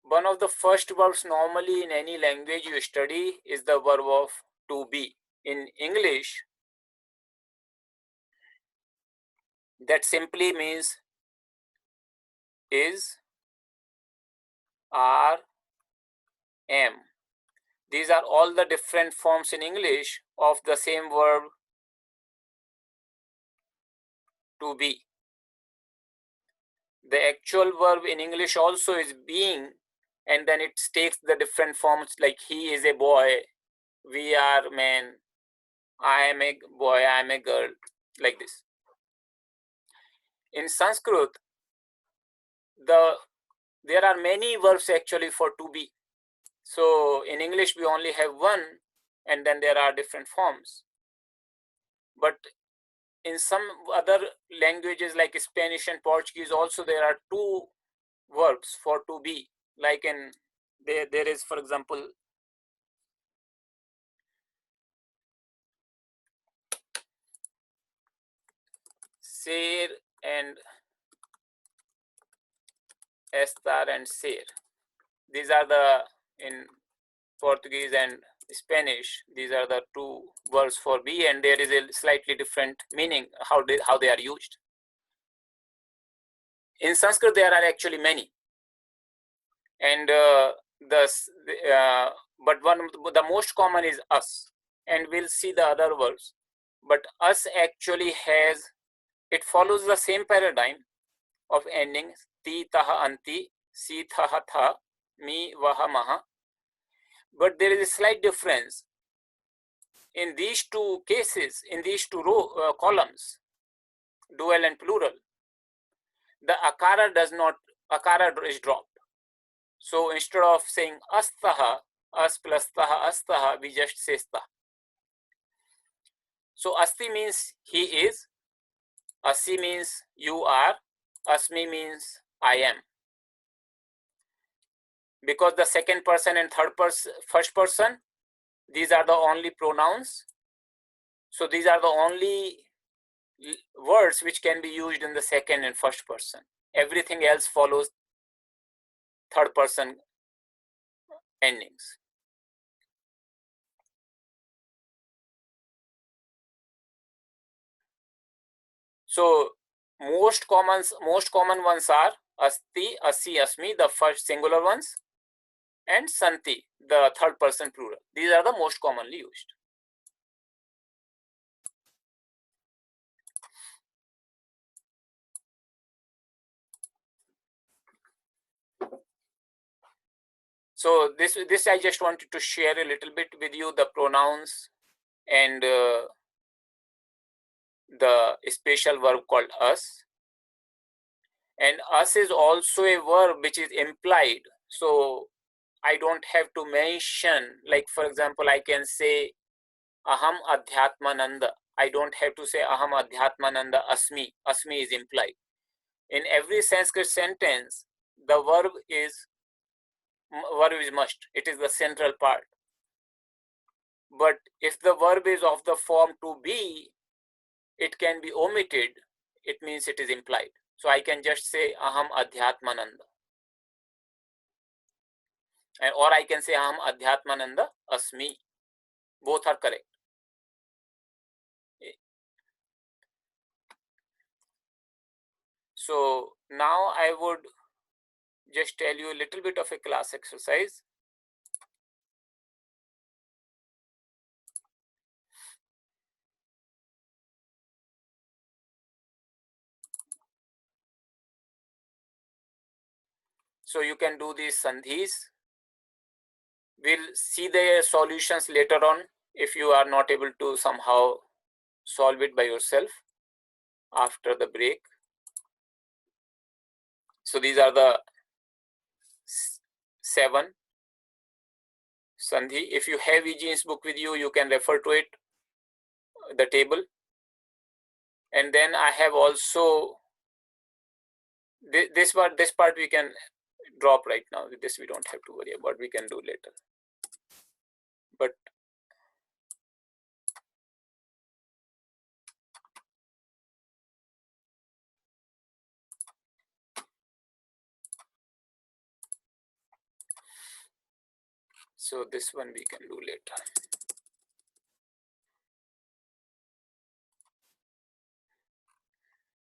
one of the first verbs normally in any language you study is the verb of to be. In English, that simply means is, are, am. These are all the different forms in English of the same verb to be. The actual verb in English also is being, and then it takes the different forms like he is a boy, we are men, I am a boy, I am a girl, like this. In Sanskrit, there are many verbs actually for to be. So in English, we only have one, and then there are different forms. But in some other languages like Spanish and Portuguese, also there are two verbs for to be. Like in there is, for example, ser and estar and ser. These are the in Portuguese and Spanish, these are the two words for be, and there is a slightly different meaning how they are used. In Sanskrit, there are actually many, and but the most common is us, and we'll see the other words. But us actually has, it follows the same paradigm of endings ti, taha, anti, si, thaha, tha, mi, vaha, maha. But there is a slight difference in these two cases, in these two columns, dual and plural. The akara is dropped. So instead of saying astaha, as plus taha, astaha, we just say sta. So asti means he is, asi means you are, asmi means I am. Because the second person and first person, these are the only pronouns. So these are the only words which can be used in the second and first person. Everything else follows third person endings. So most common ones are asti, asi, asmi, the first singular ones, and santi, the third person plural. These are the most commonly used. So this I just wanted to share a little bit with you, the pronouns and the special verb called us. And us is also a verb which is implied. So I don't have to mention, like for example, I can say aham adhyatmananda. I don't have to say aham adhyatmananda asmi. Asmi is implied. In every Sanskrit sentence, the verb is must. It is the central part. But if the verb is of the form to be, it can be omitted. It means it is implied. So I can just say aham adhyatmananda. Or I can say aham adhyatmananda asmi. Both are correct. So now I would just tell you a little bit of a class exercise. So you can do these sandhis. We'll see the solutions later on if you are not able to somehow solve it by yourself after the break. So these are the 7 sandhi. If you have Eugene's book with you, you can refer to it, the table. And then I have also this part we can drop right now. This we don't have to worry about. We can do later. But so this one we can do later.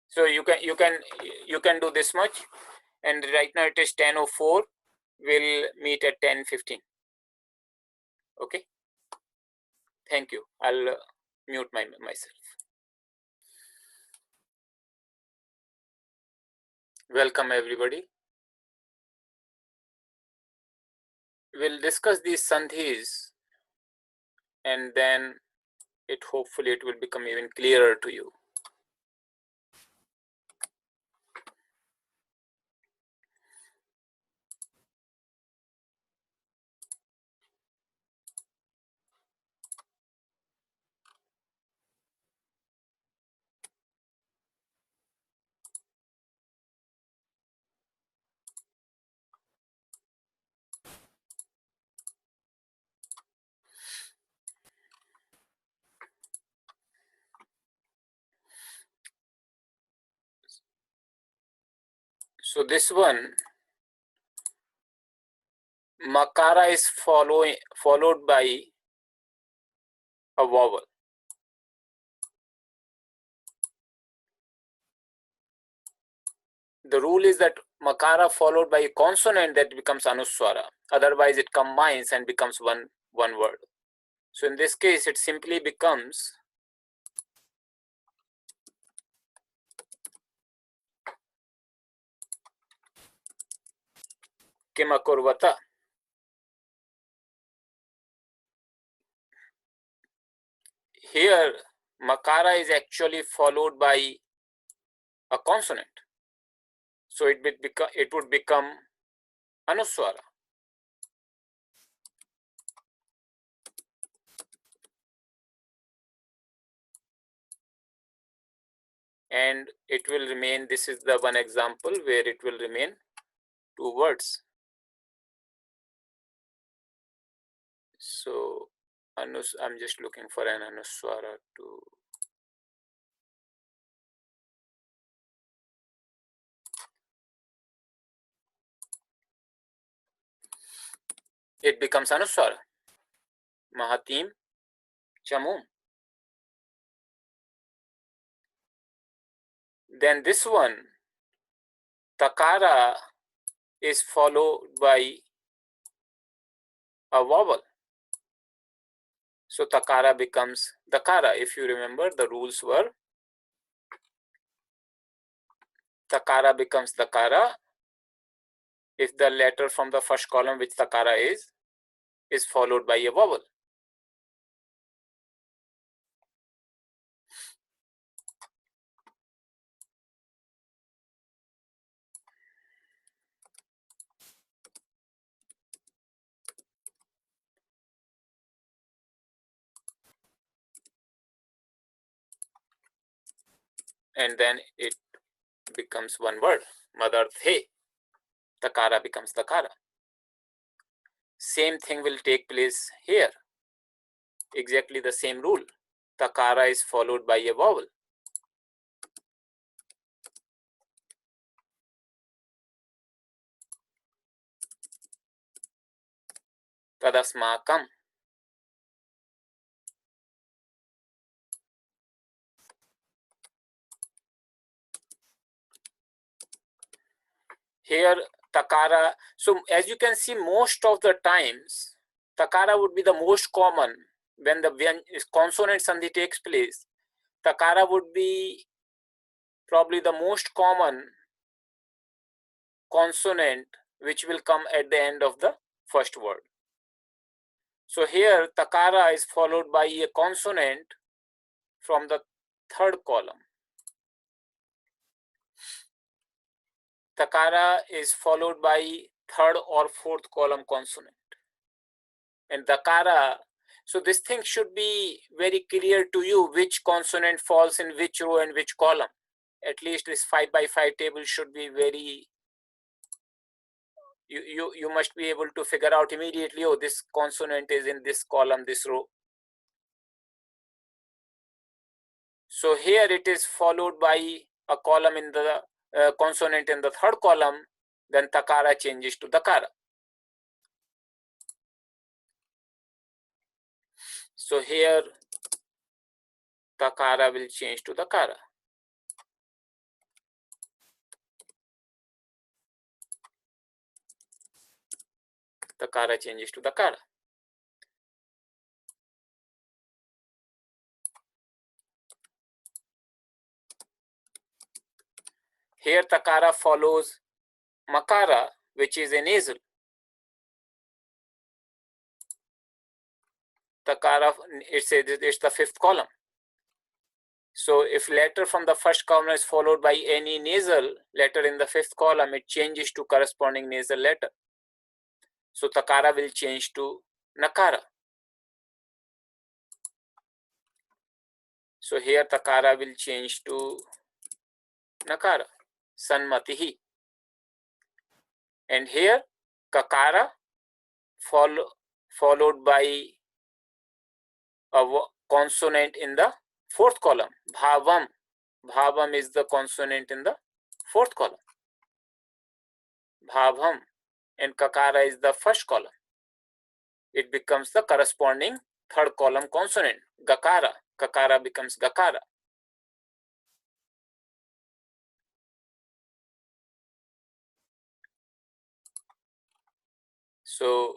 So you can do this much, and right now it is 10:04. We'll meet at 10:15. Okay. Thank you. I'll mute myself. Welcome everybody. We'll discuss these sandhis, and then hopefully it will become even clearer to you. So this one, makara is followed by a vowel. The rule is that makara followed by a consonant that becomes anuswara. Otherwise, it combines and becomes one word. So in this case, it simply becomes kimakurvata. Here, makara is actually followed by a consonant. So it would become anuswara. And it will remain, this is the one example where it will remain 2 words. So I'm just looking for an anuswara to it becomes anuswara. Mahatim chamum. Then this one, takara, is followed by a vowel. So takara becomes dakara. If you remember, the rules were takara becomes dakara if the letter from the first column, which takara is followed by a vowel. And then it becomes one word, madarthe. Takara becomes dakara. Same thing will take place here. Exactly the same rule. Takara is followed by a vowel. Tadasmakam. Here takara, so as you can see, most of the times takara would be the most common when the consonant sandhi takes place. Takara would be probably the most common consonant which will come at the end of the first word. So here takara is followed by a consonant from the third column. Takara is followed by third or fourth column consonant. And dakara, so this thing should be very clear to you which consonant falls in which row and which column. At least this 5x5 table should be very, you must be able to figure out immediately, oh, this consonant is in this column, this row. So here it is followed by a column in the consonant in the third column, then takara changes to dakara. So here takara will change to dakara. Takara changes to dakara. Here takara follows makara, which is a nasal. Takara, it's the fifth column. So if letter from the first column is followed by any nasal letter in the fifth column, it changes to corresponding nasal letter. So takara will change to nakara. So here takara will change to nakara, sanmatihi. And here kakara followed by a consonant in the fourth column, bhavam. Bhavam is the consonant in the fourth column. Bhavam, and kakara is the first column. It becomes the corresponding third column consonant, gakara. Kakara becomes gakara. So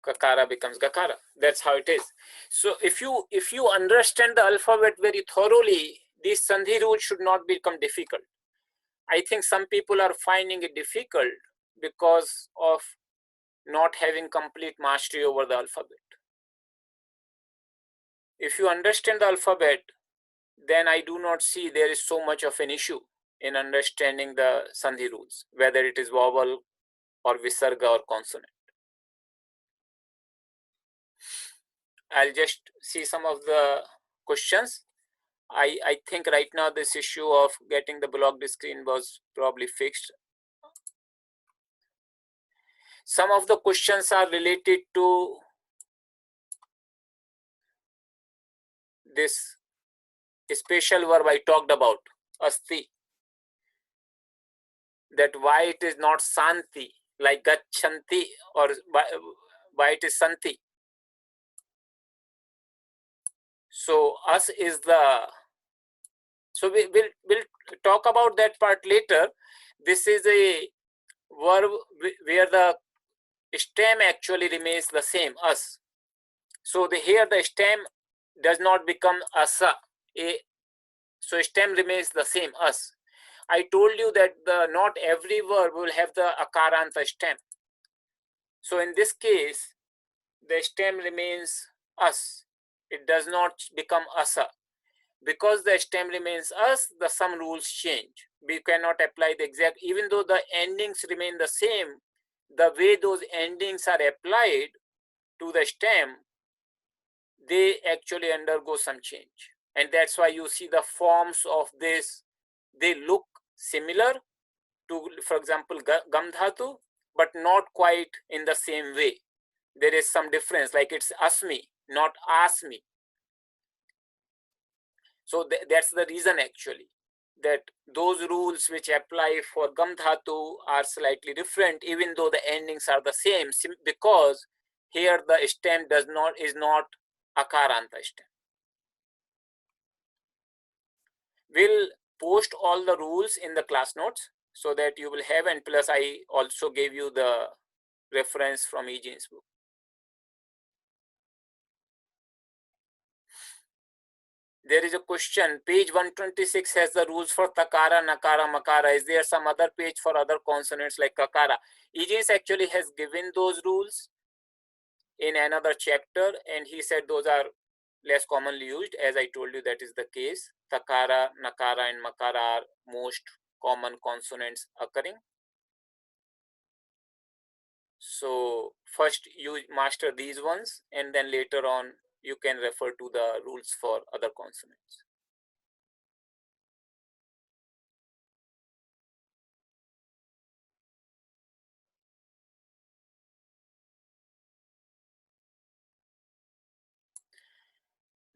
kakara becomes gakara. That's how it is. So if you understand the alphabet very thoroughly, these sandhi rules should not become difficult. I think some people are finding it difficult because of not having complete mastery over the alphabet. If you understand the alphabet, then I do not see there is so much of an issue in understanding the sandhi rules, whether it is vowel or visarga or consonant. I'll just see some of the questions. I think right now this issue of getting the blocked screen was probably fixed. Some of the questions are related to this special verb I talked about, asti, that why it is not santi, like gachanti, or why it is santi. So us is the, so we'll talk about that part later. This is a verb where the stem actually remains the same, us. So here the stem does not become asa, so stem remains the same, us. I told you that not every verb will have the akaranta stem. So in this case, the stem remains us. It does not become asa. Because the stem remains us, some rules change. We cannot apply the exact, even though the endings remain the same, the way those endings are applied to the stem, they actually undergo some change. And that's why you see the forms of this, they look similar to, for example, gam dhatu, but not quite in the same way. There is some difference, like it's asmi, not asmi. So that's the reason actually, that those rules which apply for gam dhatu are slightly different, even though the endings are the same, because here the stem is not akaranta stem. We'll post all the rules in the class notes so that you will have, and plus I also gave you the reference from Eugene's book. There is a question, page 126 has the rules for takara, nakara, makara. Is there some other page for other consonants like kakara? Eugene's actually has given those rules in another chapter, and he said those are less commonly used. As I told you, that is the case. Takara, nakara, and makara are most common consonants occurring. So first you master these ones, and then later on you can refer to the rules for other consonants.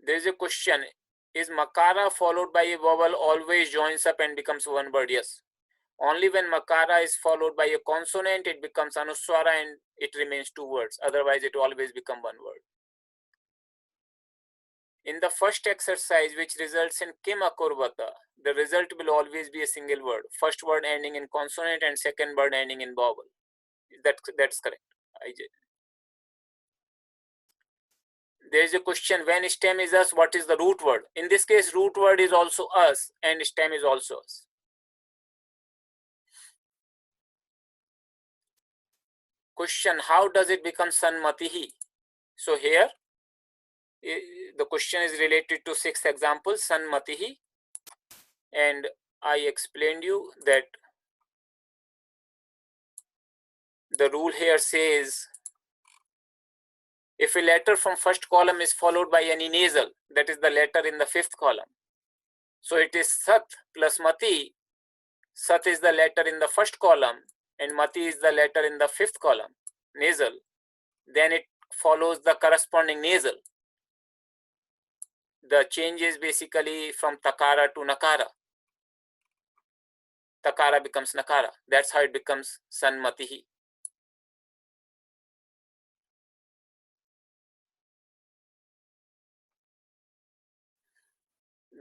There is a question, is makara followed by a vowel always joins up and becomes one word? Yes. Only when makara is followed by a consonant, it becomes anuswara and it remains two words. Otherwise, it always becomes one word. In the first exercise, which results in kim akurbata, the result will always be a single word. First word ending in consonant and second word ending in vowel. That's correct. There is a question, when stem is us, what is the root word? In this case, root word is also us and stem is also us. Question, how does it become sanmatihi? So here, the question is related to 6th example, sanmatihi. And I explained you that the rule here says, if a letter from first column is followed by any nasal, that is the letter in the 5th column. So it is sat plus mati. Sat is the letter in the first column and mati is the letter in the 5th column, nasal. Then it follows the corresponding nasal. The change is basically from takara to nakara. Takara becomes nakara. That's how it becomes sanmatihi.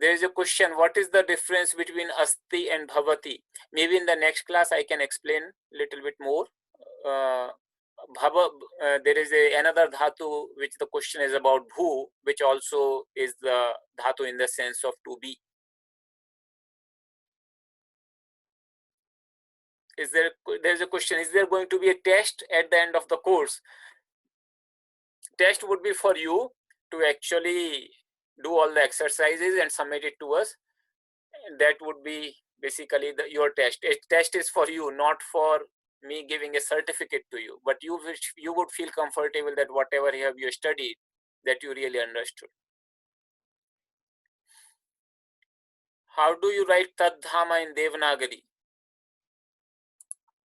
there is a question, what is the difference between asti and bhavati? Maybe in the next class I can explain a little bit more. There is another dhatu which the question is about, bhu, which also is the dhatu in the sense of to be. There's a question, is there going to be a test at the end of the course? Test would be for you to actually do all the exercises and submit it to us. That would be basically your test. A test is for you, not for me giving a certificate to you, but you would feel comfortable that whatever you studied, that you really understood. How do you write Tadhama in Devanagari?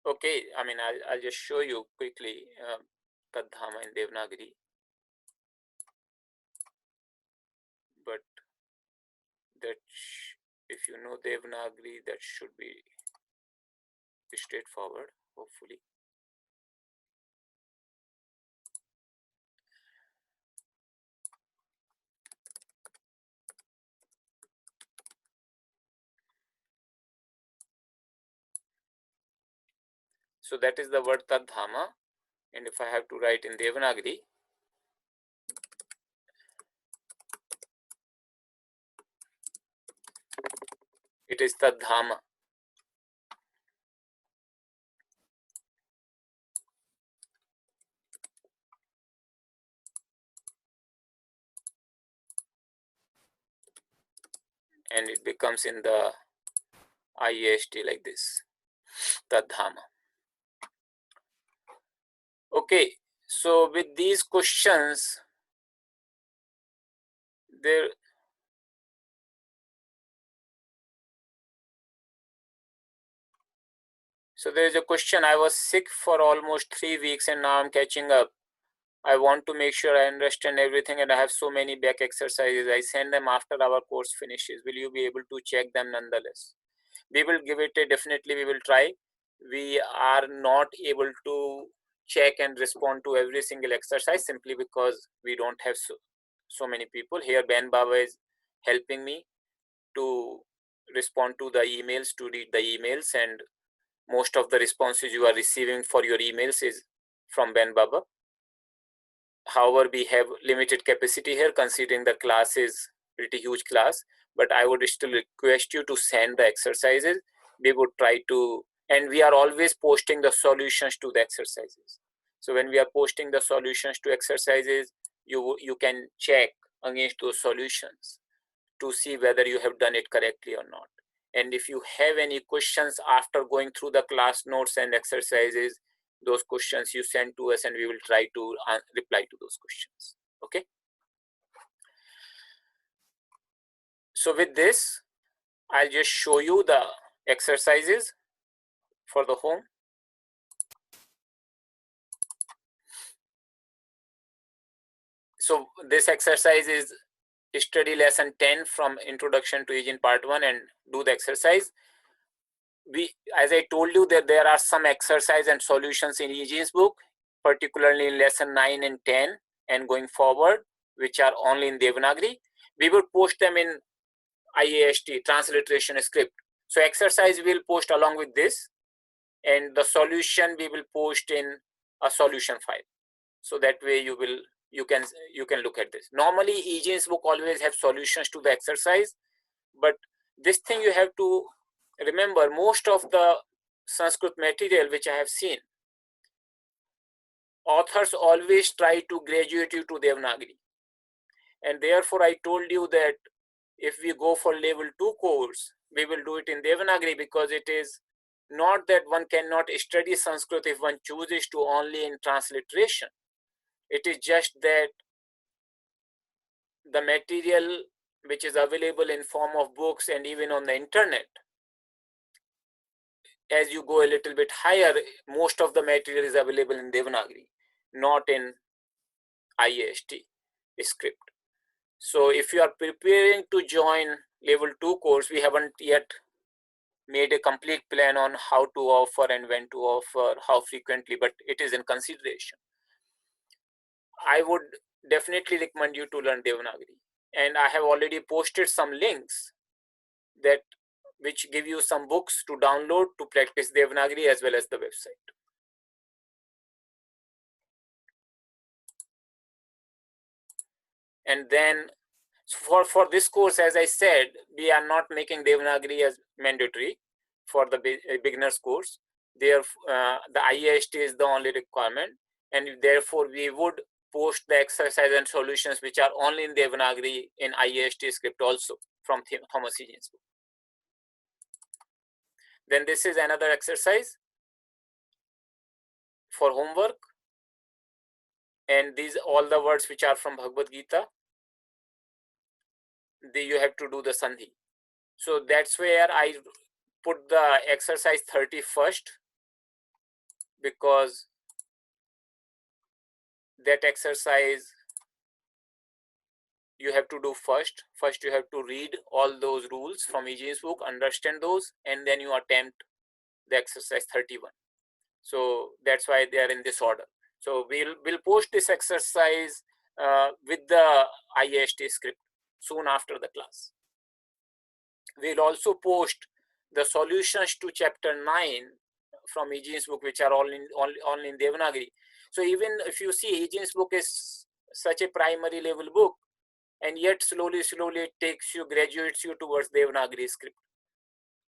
Okay, I mean, I'll just show you quickly Tadhama in Devanagari. But that, if you know Devanagari, that should be straightforward, hopefully. So that is the word Tadhama, and if I have to write in Devanagari, it is Tadhama. And it becomes in the IAST like this, Tadhama. Okay, so with these questions, there is a question, I was sick for almost 3 weeks and now I'm catching up. I want to make sure I understand everything and I have so many back exercises. I send them after our course finishes. Will you be able to check them nonetheless? We will give it a, definitely we will try. We are not able to check and respond to every single exercise simply because we don't have so many people. Here Ben Baba is helping me to respond to the emails, to read the emails, and most of the responses you are receiving for your emails is from Ben Baba. However, we have limited capacity here considering the class is pretty huge class, but I would still request you to send the exercises. We would try to, and we are always posting the solutions to the exercises. So when we are posting the solutions to exercises, you can check against those solutions to see whether you have done it correctly or not. And if you have any questions after going through the class notes and exercises, those questions you send to us and we will try to reply to those questions. Okay. So with this, I'll just show you the exercises for the home. So this exercise is study lesson 10 from introduction to Aging part 1 and do the exercise. As I told you, that there are some exercise and solutions in Eugene's book, particularly in lesson 9 and 10 and going forward, which are only in Devanagari. We will post them in IAST, transliteration script. So exercise we will post along with this, and the solution we will post in a solution file. So that way you can look at this. Normally Eugene's book always have solutions to the exercise, but this thing you have to remember, most of the Sanskrit material which I have seen, authors always try to graduate you to Devanagari. And therefore I told you that if we go for level 2 course, we will do it in Devanagari, because it is not that one cannot study Sanskrit if one chooses to only in transliteration. It is just that the material which is available in form of books and even on the internet, as you go a little bit higher, most of the material is available in Devanagari, not in IAST script. So if you are preparing to join level 2 course, we haven't yet made a complete plan on how to offer and when to offer, how frequently, but it is in consideration. I would definitely recommend you to learn Devanagari. and I have already posted some links that which give you some books to download to practice Devanagari as well as the website. And then for this course, as I said, we are not making Devanagari as mandatory for the beginners course. There, the IAST is the only requirement, and therefore we would post the exercise and solutions which are only in Devanagari in IAST script also from Thomas Higgins book. Then this is another exercise for homework, and these all the words which are from Bhagavad Gita, you have to do the sandhi. So that's where I put the exercise 30 first, because that exercise you have to do first. First you have to read all those rules from Higgins book, understand those, and then you attempt the exercise 31. So that's why they are in this order. So we'll post this exercise with the IAST script soon after the class. We'll also post the solutions to chapter 9 from Higgins book, which are all in Devanagari. So even if you see, Higgins book is such a primary level book, and yet slowly it takes you, graduates you towards Devanagari script.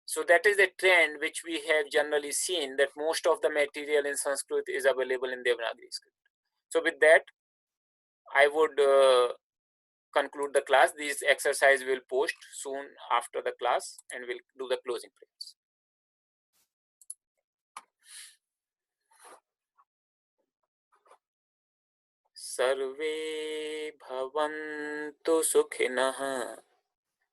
So that is a trend which we have generally seen, that most of the material in Sanskrit is available in Devanagari script. So with that, I would conclude the class. These exercises will post soon after the class, and we'll do the closing prayers. Sarve bhavantu sukhinah,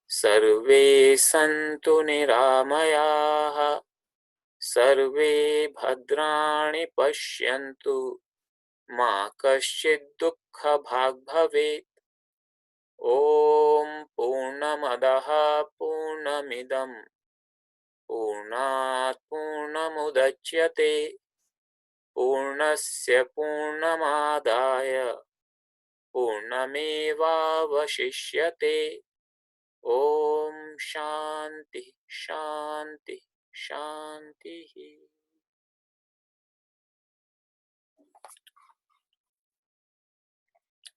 sarve santu niramayah, sarve bhadrani pashyantu, ma kaschid dukkha bhag bhavet. Om Purnamadaha Purnamidam Purnat Purnamudachyate Purnasya Purnamadaya Purnamevavashishyate. Om Shanti Shanti Shanti.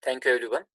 Thank you, everyone.